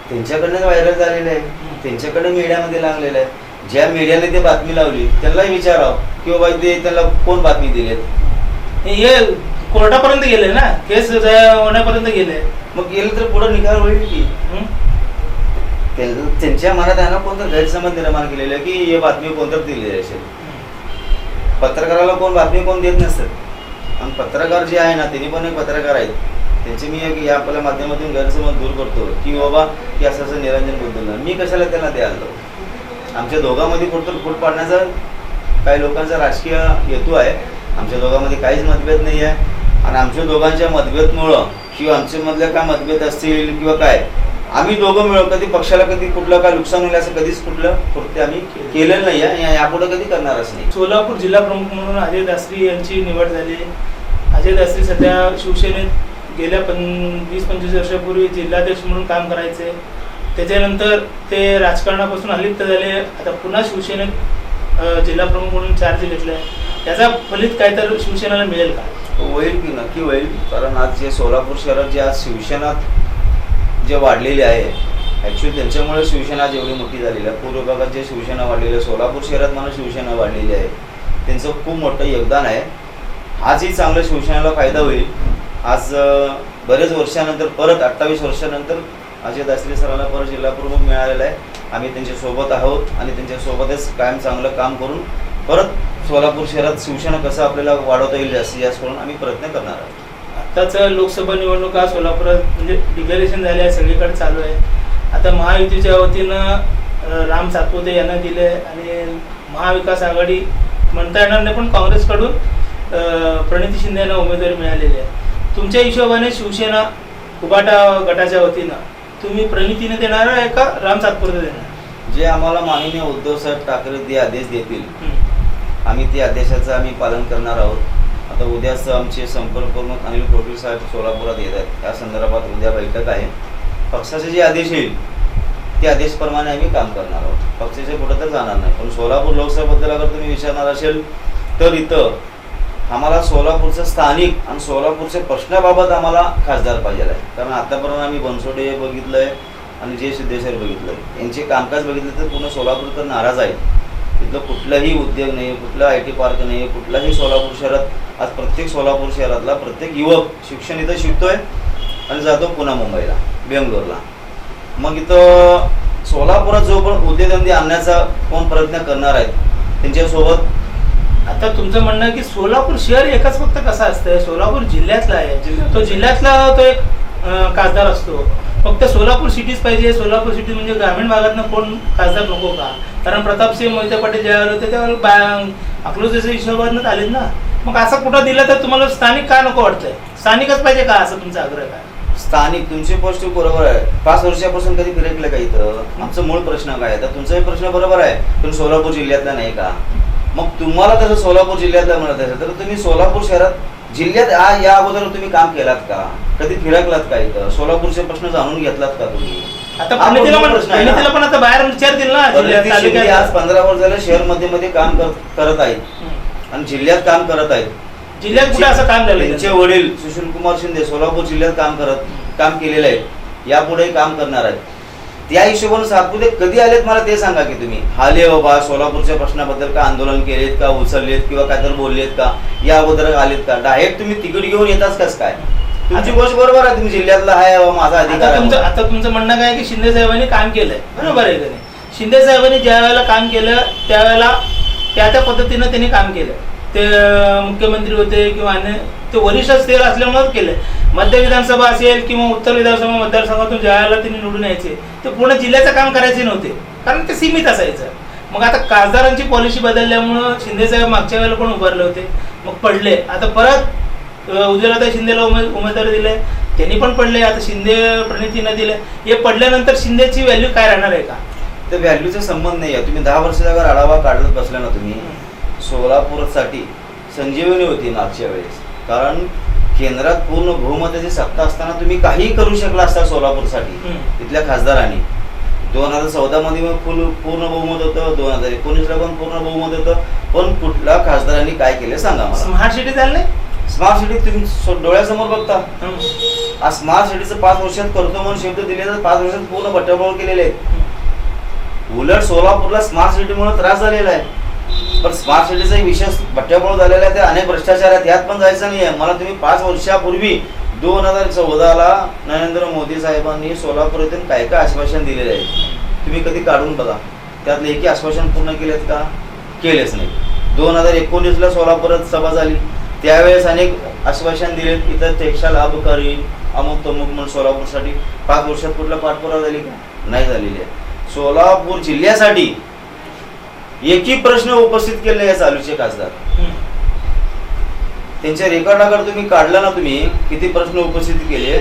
त्यांच्याकडनं व्हायरल झालेलं आहे, त्यांच्याकडे मीडियामध्ये लागलेलं आहे. ज्या मीडियाने ते बातमी लावली त्यांनाही विचारावं की बाबा ते त्याला कोण बातमी दिली. हे कोर्टापर्यंत गेले ना, केस होण्यापर्यंत गेले. मग गेलं तर पुढे निकाल होईल की. त्यांच्या मनात आहे ना कोणतं गैरसमज निर्माण केलेलं आहे की हे बातमी कोणतं दिलेली असेल. पत्रकाराला कोण बातमी कोण देत नसतात. आणि पत्रकार जे आहे ना, त्यांनी पण एक पत्रकार आहेत, त्यांचे मी एक या आपल्या माध्यमातून गैरसमज दूर करतो की बाबा की असं निरंजन बोलतो मी कशाला त्यांना द्यायला लावतो. आमच्या दोघांमध्ये कुठं फूट पाडण्याचा काही लोकांचा राजकीय हेतू आहे. आमच्या दोघांमध्ये काहीच मतभेद नाही आहे आणि आमच्या दोघांच्या मतभेदमुळं किंवा आमच्यामधल्या काय मतभेद असतील किंवा काय आम्ही दोघं मिळून कधी पक्षाला कधी कुठलं काय नुकसान होईल असं कधीच कुठलं कृत्य आम्ही केलेलं नाही आहे आणि यापुढे कधी करणारच नाही. सोलापूर जिल्हा प्रमुख म्हणून अजय दासरी यांची निवड झाली. अजय दासरी सध्या शिवसेनेत गेल्या 20-25 वर्षापूर्वी जिल्हाध्यक्ष म्हणून काम करायचे. त्याच्यानंतर ते राजकारणापासून अलिप्त झाले. आता पुन्हा शिवसेनेत जिल्हा प्रमुख म्हणून चार्ज घेतलाय. त्याचा फलित काय तर शिवसेनेला मिळेल का? होईल की नक्की होईल. कारण आज जे सोलापूर शहरात जे आज शिवसेना जे वाढलेले आहे ॲक्च्युली त्यांच्यामुळे शिवसेना जेवढी मोठी झालेली आहे. पूर्व भागात जे शिवसेना वाढलेली आहे सोलापूर शहरात मला शिवसेना वाढलेली आहे त्यांचं खूप मोठं योगदान आहे. आजही चांगलं शिवसेनेला फायदा होईल. आज बरेच वर्षानंतर परत 28 वर्षानंतर अजय दासरी सरांना परत जिल्हा प्रमुख मिळालेला आहे. आम्ही त्यांच्यासोबत आहोत आणि त्यांच्यासोबतच कायम चांगलं काम करून परत सोलापूर शहरात शिवसेना कसं आपल्याला वाढवता येईल जास्तीत जास्त करून आम्ही प्रयत्न करणार आहोत. आत्ताच लोकसभा निवडणुका सोलापुरात म्हणजे डिक्लेरेशन झाले आहे सगळीकडे चालू आहे. आता महायुतीच्या वतीनं राम सातपुते यांना दिले आणि महाविकास आघाडी म्हणता येणार नाही पण काँग्रेसकडून प्रणिती शिंदे यांना उमेदवारी मिळालेली आहे. तुमच्या हिशोबाने शिवसेना उबाटा गटाच्या वतीनं तुम्ही प्रणितीने देणार आहे का राम सातपुते देणार? जे आम्हाला माननीय उद्धवसाहेब ठाकरे जे आदेश देतील आम्ही त्या आदेशाचं आम्ही पालन करणार आहोत. आता उद्याच आमचे संपर्क प्रमुख अनिल कोटली साहेब सोलापुरात येत आहेत. या संदर्भात उद्या बैठक आहे. पक्षाचे जे आदेश येईल ते आदेशप्रमाणे आम्ही काम करणार आहोत. पक्षाच्या पुढे तर जाणार नाही. पण सोलापूर लोकसभेबद्दल अगर तुम्ही विचारणार असेल तर इथं आम्हाला सोलापूरचं स्थानिक आणि सोलापूरच्या प्रश्नाबाबत आम्हाला खासदार पाहिजे आहे. कारण आतापर्यंत आम्ही बनसोडे बघितलं आहे आणि जे सिद्धेश्वर बघितलं आहे. यांचे कामकाज बघितलं तर पूर्ण सोलापूर तर नाराज आहे. तिथलं कुठलाही उद्योग नाही, कुठला IT पार्क नाही, कुठलाही सोलापूर शहरात आज प्रत्येक सोलापूर शहरातला प्रत्येक युवक शिक्षण इथं शिकतोय आणि जातो पुन्हा मुंबईला बेंगलोरला. मग इथं सोलापुरात जो पण उद्योगधंदे आणण्याचा कोण प्रयत्न करणार आहेत त्यांच्यासोबत. आता तुमचं म्हणणं आहे की सोलापूर शहर एकच फक्त कसं असतंय सोलापूर जिल्ह्यातला आहे. तो जिल्ह्यातला तो एक खासदार असतो. फक्त सोलापूर सिटीच पाहिजे. सोलापूर सिटी म्हणजे ग्रामीण भागातनं कोण खासदार नको का? कारण प्रतापसिंह मोहिते पाटील ज्यावेळेला होते त्यावेळेला अकलूजच्या हिशोबातच आलेत ना. मग असं कुठं दिलं तर तुम्हाला स्थानिक का नको वाटतंय? स्थानिकच पाहिजे का असं तुमचा आग्रह काय? स्थानिक तुमची गोष्ट बरोबर आहे. 5 वर्षापासून कधी फिरकलं का इथं? आमचं मूळ प्रश्न काय आहे तर तुमचाही प्रश्न बरोबर आहे पण सोलापूर जिल्ह्यातला नाही का? मग तुम्हाला तसं सोलापूर जिल्ह्यातला म्हणत असेल तर तुम्ही सोलापूर शहरात जिल्ह्यात या अगोदर तुम्ही काम केलात का? कधी फिरकलात का इथं? सोलापूरचे प्रश्न जाणून घेतलात का तुम्ही? आता प्रणितीला पण आता बाहेर विचारतील ना. आज 15 वर्ष झाले शहर मध्ये काम करत आहेत आणि जिल्ह्यात काम करत आहेत. जिल्ह्यात कुठे असं काम झालं? त्यांचे वडील सुशील कुमार शिंदे सोलापूर जिल्ह्यात काम केलेलं आहे. यापुढेही काम करणार आहेत. त्या हिशोबाने सातपुते कधी आलेत मला ते सांगा की तुम्ही. आले बाबा सोलापूरच्या प्रश्नाबद्दल का आंदोलन केलेत का उचललेत किंवा काय तर बोललेत का? या अगोदर आलेत का? डायरेक्ट तुम्ही तिकीट घेऊन येताच कस काय? तुमची गोष्ट बरोबर आहे. तुम्ही जिल्ह्यातला आहे माझा अधिकार आहे. आता तुमचं म्हणणं काय की शिंदे साहेबांनी काम केलंय बरोबर आहे का नाही? शिंदे साहेबांनी ज्या वेळेला काम केलं त्यावेळेला त्या पद्धतीनं त्यांनी काम केलं. ते मुख्यमंत्री होते किंवा अन्य ते वरिष्ठ स्थिर असल्यामुळेच केले. मध्य विधानसभा असेल किंवा उत्तर विधानसभा मतदारसंघातून ज्या वेळेला त्यांनी निवडून यायचे ते पूर्ण जिल्ह्याचं काम करायचे नव्हते कारण ते सीमित असायचं. मग आता खासदारांची पॉलिसी बदलल्यामुळं शिंदेसाहेब मागच्या वेळेला पण उभारले होते मग पडले. आता परत उज्ज्वलाताई शिंदेला उमेदवारी दिले त्यांनी पण पडले. आता शिंदे प्रणितीनं दिले. हे पडल्यानंतर शिंदेची व्हॅल्यू काय राहणार आहे का? तर व्हॅल्यूचा संबंध नाही आहे. तुम्ही 10 वर्षाचा जर आढावा काढत बसला ना तुम्ही सोलापूरसाठी संजीवनी होती मागच्या वेळेस. कारण केंद्रात पूर्ण बहुमताची सत्ता असताना तुम्ही काहीही करू शकला असता सोलापूरसाठी तिथल्या खासदारांनी. 2014 मध्ये पूर्ण बहुमत होतं. 2019ला पण पूर्ण बहुमत होतं. पण कुठल्या खासदारांनी काय केलं सांगा मला? स्मार्ट सिटी झालं नाही. स्मार्ट सिटी तुम्ही डोळ्यासमोर बघता. आज स्मार्ट सिटीचं 5 वर्षात करतो म्हणून शब्द दिले तर 5 वर्षात पूर्ण बट्ट्याबोळ केलेले आहेत. उलट सोलापूरला स्मार्ट सिटीमुळे त्रास झालेला आहे. पण स्मार्ट सिटीचा विशेष बट्ट्याबोळ झालेला आहे. ते अनेक भ्रष्टाचार आहेत. यात पण जायचं नाही आहे. मला तुम्ही 5 वर्षापूर्वी 2014ला नरेंद्र मोदी साहेबांनी सोलापूर येथून काय काय आश्वासन दिलेले आहे तुम्ही कधी काढून बघा. त्यातले एकही आश्वासन पूर्ण केलेत का? केलेच नाही. 2019ला सोलापुरात सभा झाली त्यावेळेस अनेक आश्वासन दिलेत इथं टेक्स्टाईल हब करीन अमुक तमुक म्हणून सोलापूरसाठी 5 वर्षात कुठला पाठपुरावा झाली का? नाही झालेली आहे. सोलापूर जिल्ह्यासाठी एकही प्रश्न उपस्थित केले आहे चालूचे खासदार. त्यांच्या रेकॉर्डाकडे तुम्ही काढला ना, तुम्ही किती प्रश्न उपस्थित केले,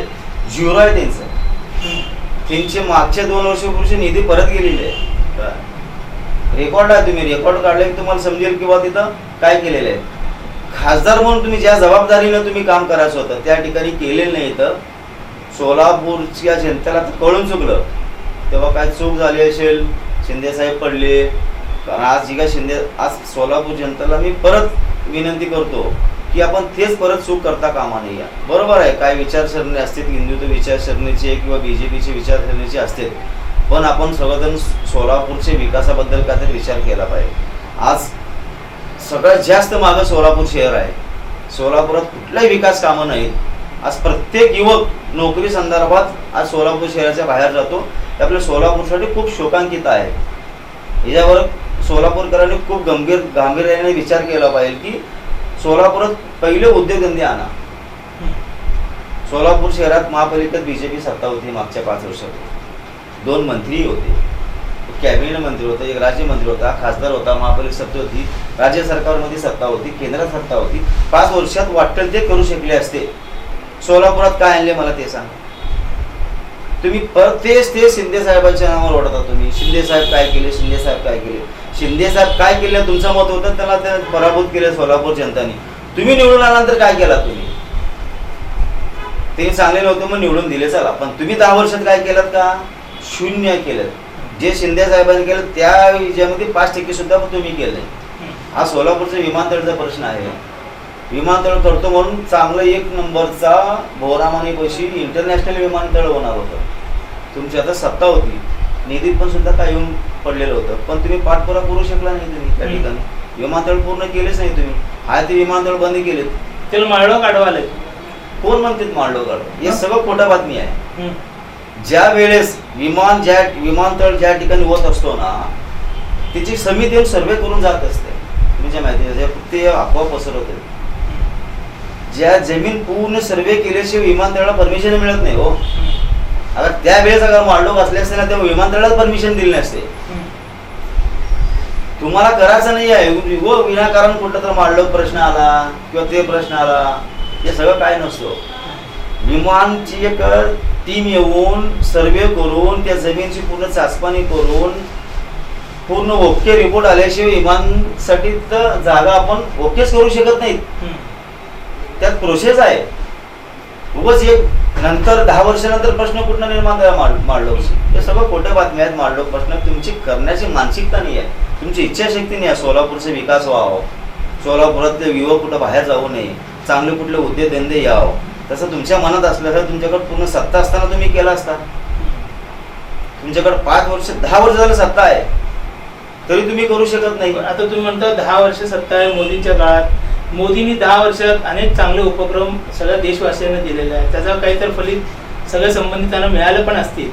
झिरो आहे त्यांचं. त्यांचे मागच्या 2 वर्षापूर्वी निधी परत गेलेले आहे. रेकॉर्ड आहे, तुम्ही रेकॉर्ड काढले की तुम्हाला समजेल किंवा तिथं काय केलेलं आहे. खासदार म्हणून तुम्ही ज्या जबाबदारीनं तुम्ही काम करायचं होतं त्या ठिकाणी केलेलं नाही. तर सोलापूरच्या जनतेला तर कळून चुकलं तेव्हा काय चूक झाली असेल, शिंदे साहेब पडले. कारण आज जी काय आज सोलापूर जनतेला मी परत विनंती करतो की आपण तेच परत चूक करता कामा नये. बरोबर आहे, काय विचारसरणी असते, हिंदुत्व विचारसरणीचे किंवा BJPची विचारसरणीचे असते, पण आपण सर्वजण सोलापूरच्या विकासाबद्दल काहीतरी विचार केला पाहिजे. आज सगळ्यात जास्त मागं सोलापूर शहर आहे. सोलापुरात कुठलाही विकास कामं नाहीत. आज प्रत्येक युवक नोकरी संदर्भात आज सोलापूर शहराच्या बाहेर जातो. ते आपल्या सोलापूरसाठी खूप शोकांकित आहे. याच्यावर सोलापूरकरांनी खूप गांभीर्याने विचार केला पाहिजे की सोलापुरात पहिले उद्योगधंदे आणा. सोलापूर शहरात महापालिकेत BJP सत्ता होती मागच्या 5 वर्षात. 2 मंत्री होते, कॅबिनेट मंत्री होते, एक राज्यमंत्री होता, खासदार होता, महापालिका सत्ता होती, राज्य सरकारमध्ये सत्ता होती, केंद्रात सत्ता होती. 5 वर्षात वाटेल ते करू शकले असते. सोलापुरात काय आणले मला ते सांग. तुम्ही परत तेच शिंदे साहेबांच्या नावावर ओढता. तुम्ही शिंदे साहेब काय केले, शिंदे साहेब काय केले, शिंदे साहेब काय केले तुमचं मत होतं, त्याला ते पराभूत केले सोलापूर जनतानी. तुम्ही निवडून आल्यानंतर काय केला तुम्ही? ते चांगले नव्हते मग निवडून दिले चला, पण तुम्ही 10 वर्षात काय केलं का? शून्य केलं. जे शिंदे साहेबांनी केलं त्या याच्यामध्ये 5% सुद्धा तुम्ही केलंय. हा सोलापूरचा विमानतळाचा प्रश्न आहे. विमानतळ करतो म्हणून चांगलं 1 नंबरचा भोरामानी पैशी इंटरनॅशनल विमानतळ होणार होतं. तुमची आता सत्ता होती, निधीत पण सुद्धा काय येऊन पडलेलं होतं, पण तुम्ही पाठपुरावा करू शकला नाही. तुम्ही त्या ठिकाणी विमानतळ पूर्ण केलेच नाही. तुम्ही आहे ते विमानतळ बंद केलेत. त्याला माळव काढवाले. कोण म्हणतात माळव काढव? हे सगळं खोटा बातमी आहे. ज्या वेळेस विमानतळ ज्या ठिकाणी होत असतो ना, त्याची समिती येऊन सर्वे करून जात असते. तुमच्या माहिती ते अफवा पसरवते. ज्या जमीन पूर्ण सर्वे केल्याशिवाय विमानतळाला परमिशन मिळत नाही. हो, अगर त्यावेळेस अगर माळलोक असले असते ना, तेव्हा विमानतळाला परमिशन दिली नसते. तुम्हाला करायचं नाही आहे विनाकारण कुठला तर माळलोक प्रश्न आला किंवा ते प्रश्न आला, हे सगळं काय नसतो. विमानची एक टीम येऊन सर्वे करून त्या जमीनची पूर्ण चाचपणी करून पूर्ण ओके रिपोर्ट आल्याशिवाय विमानसाठी तर जागा आपण ओकेच करू शकत नाहीत. त्यात प्रोसेस आहे. उगाच एक नंतर 10 वर्षानंतर प्रश्न कुठं निर्माण झाला माळलोकची, हे सगळं खोट्या बातम्या आहेत. माळलोक प्रश्न तुमची करण्याची मानसिकता नाही आहे, तुमची इच्छाशक्ती नाही आहे. सोलापूरचा विकास व्हावा, सोलापुरातले युवक कुठं बाहेर जाऊ नये, चांगले कुठले उद्योगधंदे यावं, तसं तुमच्या मनात असलं तर तुमच्याकडे पूर्ण सत्ता असताना तुम्ही केला असता. तुमच्याकडे 5 वर्ष 10 वर्ष झालं सत्ता आहे तरी तुम्ही करू शकत नाही. आता तुम्ही म्हणता 10 वर्ष सत्ता आहे मोदींच्या काळात. मोदींनी 10 वर्षात अनेक चांगले उपक्रम सगळ्या देशवासियांना दिलेले आहे. त्याचा काहीतरी फलित सगळ्या संबंधितांना मिळाले पण असतील.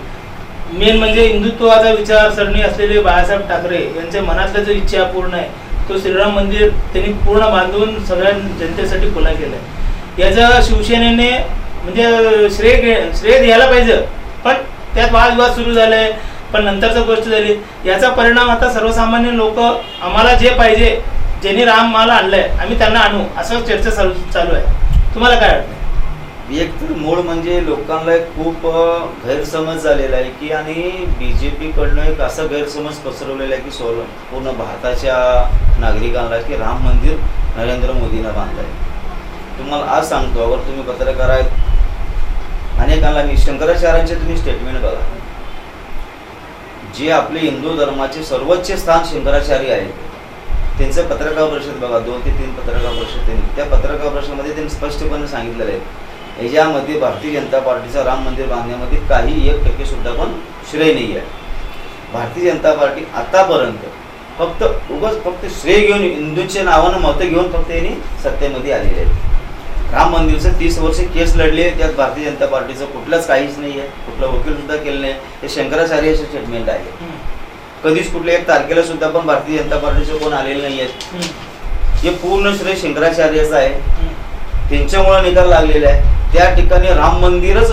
मेन म्हणजे हिंदुत्वाचा विचारसरणी असलेले बाळासाहेब ठाकरे यांच्या मनातलं जो इच्छा पूर्ण आहे, तो श्रीराम मंदिर त्यांनी पूर्ण बांधून सगळ्या जनतेसाठी खुला केलं आहे. याचा शिवसेनेने म्हणजे श्रेय द्यायला पाहिजे, पण त्यात वादविवाद सुरू झाले, पण नंतरचा गोष्ट झाली. याचा परिणाम आता सर्वसामान्य लोक आम्हाला जे पाहिजे, ज्यांनी राम माला आणलाय आम्ही त्यांना आणू, असं चर्चा चालू आहे. तुम्हाला काय वाटतं? एक तर मूळ म्हणजे लोकांना एक खूप गैरसमज झालेला आहे की, आणि BJP कडनं एक असा गैरसमज पसरवलेला आहे की पूर्ण भारताच्या नागरिकांना की राम मंदिर नरेंद्र मोदींना बांधलंय. तुम्हाला आज सांगतो, अगर तुम्ही पत्रकार आहेत, अनेकांना मी शंकराचार्यांचे तुम्ही स्टेटमेंट बघा. जे आपले हिंदू धर्माचे सर्वोच्च स्थान शंकराचार्य आहेत, त्यांचं पत्रकार परिषद बघा, 2 ते 3 पत्रकार परिषद त्यांनी, त्या पत्रकार परिषदेमध्ये त्यांनी स्पष्टपणे सांगितलेलं आहे याच्यामध्ये भारतीय जनता पार्टीचा राम मंदिर बांधण्यामध्ये काही 1% सुद्धा पण श्रेय नाही आहे. भारतीय जनता पार्टी आतापर्यंत फक्त श्रेय घेऊन हिंदूंच्या नावानं मतं घेऊन फक्त यांनी सत्तेमध्ये आलेले आहेत. राम मंदिरचं 30 वर्ष केस लढले, त्यात भारतीय जनता पार्टीचं कुठलंच काहीच नाही आहे, कुठलं वकील सुद्धा केलं नाही. हे शंकराचार्याचे स्टेटमेंट आहे. कधीच कुठल्या 1 तारखेला सुद्धा पण भारतीय जनता पार्टीचे कोण आलेले नाही आहेत. हे पूर्ण श्रेय शंकराचार्याचं आहे. त्यांच्यामुळे निकाल लागलेला आहे. त्या ठिकाणी राम मंदिरच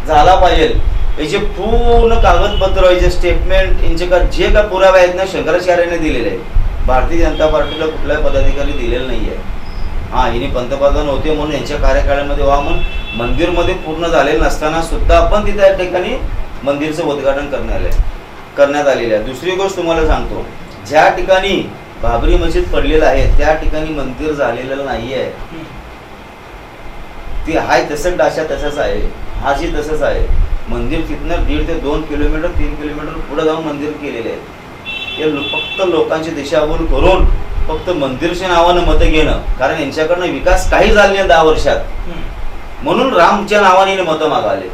झाला पाहिजे याचे पूर्ण कागदपत्र, याचे स्टेटमेंट, यांचे का जे का पुरावे आहेत ना शंकराचार्याने दिलेले आहेत. भारतीय जनता पार्टीला कुठल्याही पदाधिकारी दिलेलं नाही आहे. हां, हिने पंतप्रधान होते म्हणून यांच्या कार्यकाळामध्ये व्हा म्हणून मंदिरमध्ये पूर्ण झालेलं नसताना सुद्धा आपण तिथे त्या ठिकाणी मंदिरचं उद्घाटन करण्यात आलेलं आहे. दुसरी गोष्ट तुम्हाला सांगतो, ज्या ठिकाणी बाबरी मस्जिद पडलेलं आहे त्या ठिकाणी मंदिर झालेलं नाही आहे. ती हाय तसं डाशा तसंच आहे, हाजी तसंच आहे. मंदिर तिथनं 1.5 ते 2 किलोमीटर 3 किलोमीटर पुढे जाऊन मंदिर केलेले आहे. हे फक्त लोकांची दिशाभूल करून फक्त मंदिरच्या नावानं मतं घेणं, कारण यांच्याकडनं विकास काही झाले नाही 10 वर्षात, म्हणून रामच्या नावाने मतं मागाले.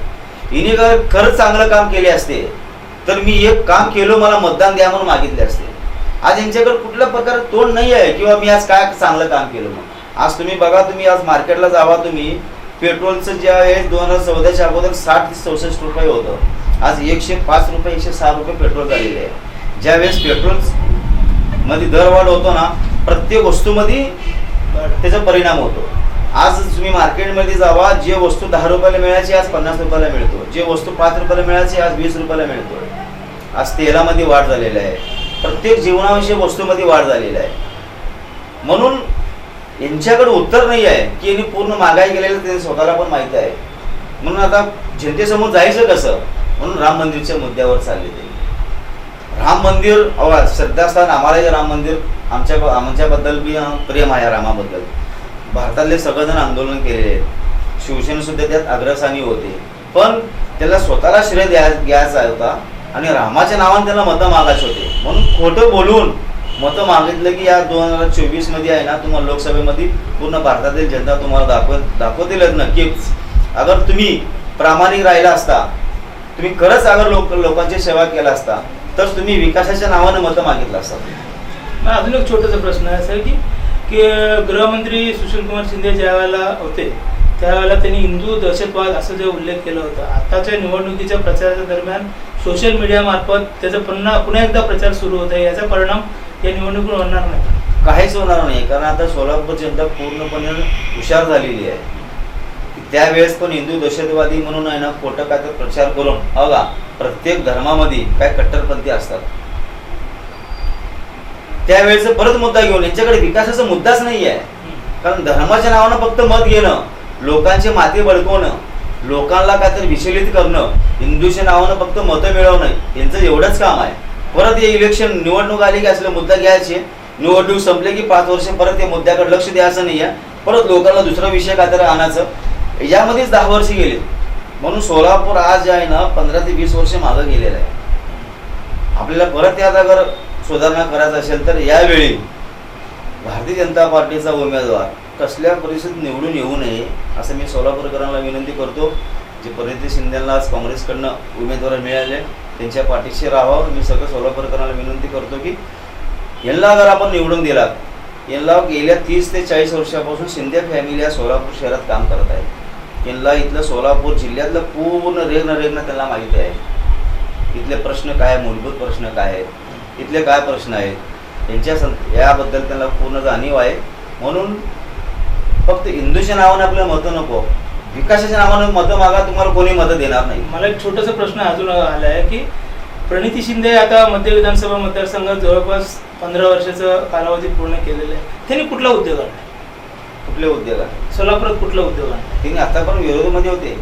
हिने जर खरंच चांगलं काम केले असते तर मी एक काम केलं मला मतदान द्या म्हणून मागितले असते. आज यांच्याकडे कुठल्या प्रकारे तोंड नाही आहे किंवा मी आज काय चांगलं काम केलं. मग आज तुम्ही बघा, तुम्ही आज मार्केटला जावा, तुम्ही पेट्रोलचं ज्या वेळेस 2014च्या अगोदर 60 ते 64 रुपये होतं, आज 105 रुपये 106 रुपये पेट्रोल झालेले आहे. ज्या वेळेस पेट्रोल मध्ये दरवाढ होतो ना, प्रत्येक वस्तूमध्ये त्याचा परिणाम होतो. आज तुम्ही मार्केटमध्ये जावा, जे वस्तू 10 रुपयाला मिळायची आज 50 रुपयाला मिळतो, जे वस्तू 5 रुपयाला मिळायची आज 20 रुपयाला मिळतो. आज तेलामध्ये वाढ झालेली आहे, प्रत्येक जीवनाविषयी वस्तूमध्ये वाढ झालेली आहे. म्हणून यांच्याकडे उत्तर नाही आहे की यांनी पूर्ण महागाई केलेलं ते स्वतःला पण माहिती आहे. म्हणून आता जनतेसमोर जायचं कसं, म्हणून राम मंदिरच्या मुद्द्यावर चालले ते. राम मंदिर श्रद्धास्थान आम्हालाही राम मंदिर आमच्याबद्दल बी प्रेम आहे. रामाबद्दल भारतातले सगळेजण आंदोलन केलेले आहेत, शिवसेना सुद्धा त्यात अग्रस्थानी होते, पण त्याला स्वतःला श्रेय घ्यायचा होता आणि रामाच्या नावाने त्याला मतं मागायचे होते. म्हणून खोटं बोलून मतं मागितलं की या 2024 मध्ये आहे ना, तुम्हाला लोकसभेमध्ये पूर्ण भारतातील जनता तुम्हाला दाखवतीलच नक्कीच. अगर तुम्ही प्रामाणिक राहिला असता, तुम्ही खरंच अगर लोकांची सेवा केला असता तर तुम्ही विकासाच्या नावानं मतं मागितलं असतं. अजून एक छोटासा प्रश्न आहे सर की गृहमंत्री सुशीलकुमार शिंदे ज्या वेळेला होते त्यावेळेला त्यांनी हिंदू दहशतवाद असं जे उल्लेख केला होता, आताच्या निवडणुकीच्या प्रचाराच्या दरम्यान सोशल मीडियामार्फत त्याचा पुन्हा एकदा प्रचार सुरू होत आहे. याचा परिणाम या निवडणुकीवर होणार नाही? काहीच होणार नाही, कारण आता सोलापूर जनता पूर्णपणे हुशार झालेली आहे. त्यावेळेस पण हिंदू दहशतवादी म्हणून आहे ना खोटं काय तर प्रचार करून बघा, प्रत्येक धर्मामध्ये काय कट्टरपंथी असतात. त्यावेळेस परत मुद्दा घेऊन यांच्याकडे विकासाचा मुद्दाच नाही आहे, कारण धर्माच्या नावानं फक्त मत घेणं, लोकांचे माती बळकवणं, लोकांना काहीतरी विचलित करणं, हिंदूच्या नावानं फक्त मतं मिळवणं, यांचं एवढंच काम आहे. परत हे इलेक्शन निवडणूक आली की असले मुद्दा घ्यायचे, निवडणूक संपले की 5 वर्ष परत या मुद्द्याकडे लक्ष द्यायचं नाही आहे, परत लोकांना दुसरा विषय काहीतरी आणायचं. यामध्येच 10 वर्ष गेले. म्हणून सोलापूर आज आहे ना 15 ते 20 वर्ष मागं गेलेलं आहे. आपल्याला परत यात अगर सुधारणा करायचं असेल तर यावेळी भारतीय जनता पार्टीचा उमेदवार कसल्या परिस्थितीत निवडून येऊ नये असं मी सोलापूरकरांना विनंती करतो. जे प्रणिती शिंदेला आज काँग्रेसकडनं उमेदवार मिळाले त्यांच्या पाठीशी राहावं. मी सगळं सोलापूरकरांना विनंती करतो की यांना अगर आपण निवडून दिलात, यांना गेल्या 30 ते 40 वर्षापासून शिंदे फॅमिली या सोलापूर शहरात काम करत आहे. यांना इथलं सोलापूर जिल्ह्यातलं पूर्ण रेगणं त्यांना माहिती आहे. इथले प्रश्न काय, मूलभूत प्रश्न काय आहेत, इथले काय प्रश्न आहेत, याबद्दल त्यांना पूर्ण जाणीव आहे. म्हणून फक्त हिंदूच्या नावाने आपल्याला मतं नको, विकासाच्या नावाने मतं मागा, तुम्हाला कोणी मतं देणार नाही. मला एक छोटासा प्रश्न अजून आला आहे की प्रणिती शिंदे आता मध्य विधानसभा मतदारसंघात जवळपास 15 वर्षाचा कालावधी पूर्ण केलेला आहे. त्यांनी कुठला उद्योग आणला? कुठले उद्योग आहे सोलापुरात कुठला उद्योग आणला? त्यांनी आता पण विरोधामध्ये होते.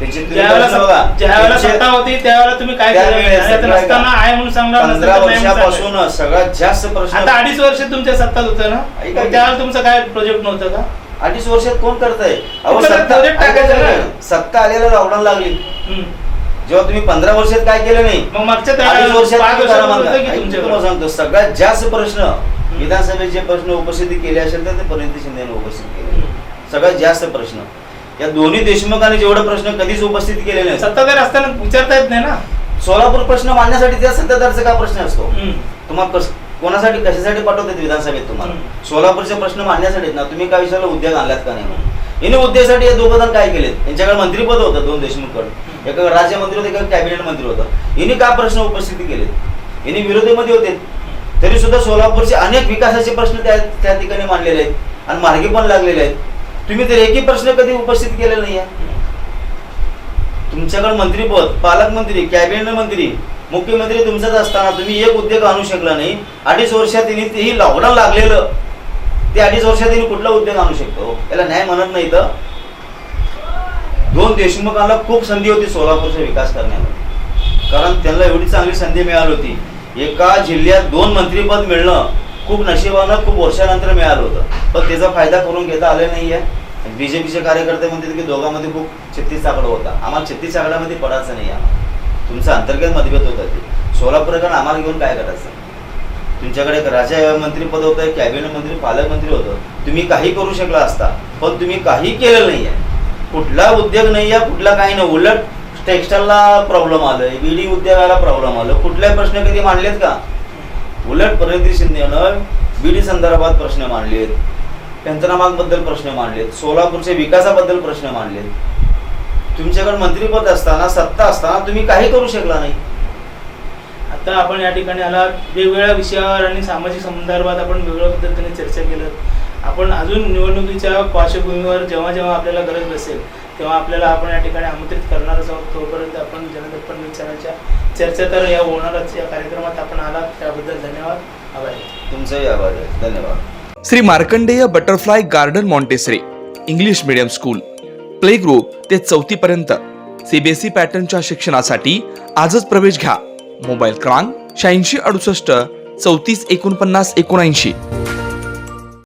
ज्यावेळेला सत्ता होती त्यावेळेला तुम्ही काय केलं नसताना आहे म्हणून सांगणार? 15 वर्षापासून सगळ्यात जास्त प्रश्न. आता 2.5 वर्ष तुमच्या सत्तात होतं ना, त्यावेळेला तुमचं काय प्रोजेक्ट नव्हतं का? 2.5 वर्षात कोण करताय? सत्ता आलेला लॉकडाऊन लागली. जेव्हा तुम्ही 15 वर्षात काय केलं नाही, मग मागच्या 2.5 वर्षात सांगतो सगळ्यात जास्त प्रश्न विधानसभेचे प्रश्न उपस्थित केले असेल तर ते प्रणिती शिंदेने उपस्थित केले. सगळ्यात जास्त प्रश्न या दोन्ही देशमुखांनी जेवढे प्रश्न कधीच उपस्थित केले नाही. सत्ताधारी असताना विचारता येत नाही ना. सोलापूर प्रश्न मांडण्यासाठी त्या सत्ताधारचा काय प्रश्न असतो? तुम्हाला कोणासाठी कशासाठी पाठवतात विधानसभेत? तुम्हाला सोलापूरचे प्रश्न मांडण्यासाठी ना. तुम्ही काय विचारलं उद्योग आणलात का नाही? हिने उद्योगासाठी हे दोघं जण काय केलेत? यांच्याकडे मंत्रीपद होतं 2 देशमुखकडे, एका राज्यमंत्री होते, एका कॅबिनेट मंत्री होतं. हिने काय प्रश्न उपस्थित केलेत? हिने विरोधीमध्ये होते तरी सुद्धा सोलापूरचे अनेक विकासाचे प्रश्न त्या ठिकाणी मांडलेले आहेत आणि मार्गी पण लागलेले आहेत. तुम्ही तर एकही प्रश्न कधी उपस्थित केलेला नाही आहे. तुमच्याकडे मंत्रीपद, पालकमंत्री, कॅबिनेट मंत्री, मुख्यमंत्री तुमचाच असताना तुम्ही एक उद्योग आणू शकला नाही. 2.5 वर्षात तेही लॉकडाऊन लागलेलं, ते 2.5 वर्षात कुठला उद्योग आणू शकतो? याला न्याय म्हणत नाही. तर 2 देशमुखांना खूप संधी होती सोलापूरचा विकास करण्यामध्ये, कारण त्यांना एवढी चांगली संधी मिळाली होती. एका जिल्ह्यात 2 मंत्रीपद मिळणं खूप नशिबानं खूप वर्षानंतर मिळालं होतं, पण त्याचा फायदा करून घेता आले नाही आहे. बीजेपीचे कार्यकर्ते म्हणतात की दोघांमध्ये खूप 36 आकडा होता. आम्हाला 36 आकड्यामध्ये पडायचं नाही. आम्हाला तुमचा अंतर्गत मतभेद होता. ते सोलापूरकडे आम्हाला घेऊन काय करायचं? तुमच्याकडे एक राज्य मंत्रीपद होतं, कॅबिनेट मंत्री, पालकमंत्री होतं. तुम्ही काही करू शकला असता, पण तुम्ही काही केलेलं नाही आहे. कुठला उद्योग नाही आहे, कुठला काही नाही. उलट टेक्स्टाईलला प्रॉब्लेम आलं, बीडी उद्योगाला प्रॉब्लेम आलं. कुठलाही प्रश्न कधी मांडलेत का? उलट प्रणिती शिंदेनं बीडी संदर्भात प्रश्न मांडलेत, पंचनामाबद्दल प्रश्न मांडलेत, सोलापूरच्या विकासाबद्दल प्रश्न मांडलेत. तुमच्याकडे मंत्रीपद असताना, सत्ता असताना तुम्ही काही करू शकला नाही. आता आपण या ठिकाणी आला वेगवेगळ्या विषयावर आणि सामाजिक संदर्भात आपण वेगवेगळ्या पद्धतीने चर्चा केलं. आपण अजून निवडणुकीच्या पार्श्वभूमीवर जेव्हा जेव्हा आपल्याला गरज बसेल तेव्हा आपल्याला आपण या ठिकाणी आमंत्रित करणारच आहोत. तोपर्यंत आपण जनदर्पण न्यूज चॅनलच्या चर्चा तर या होणारच. या कार्यक्रमात आपण आलात त्याबद्दल धन्यवाद. आभार. तुमचंही आभार आहे. धन्यवाद. Shri Markandeya butterfly garden Montessori English medium school, play group ते 4थी पर्यंत CBSE पॅटर्नच्या शिक्षणासाठी आजच प्रवेश घ्या. मोबाईल क्रमांक 8668 34 49 79.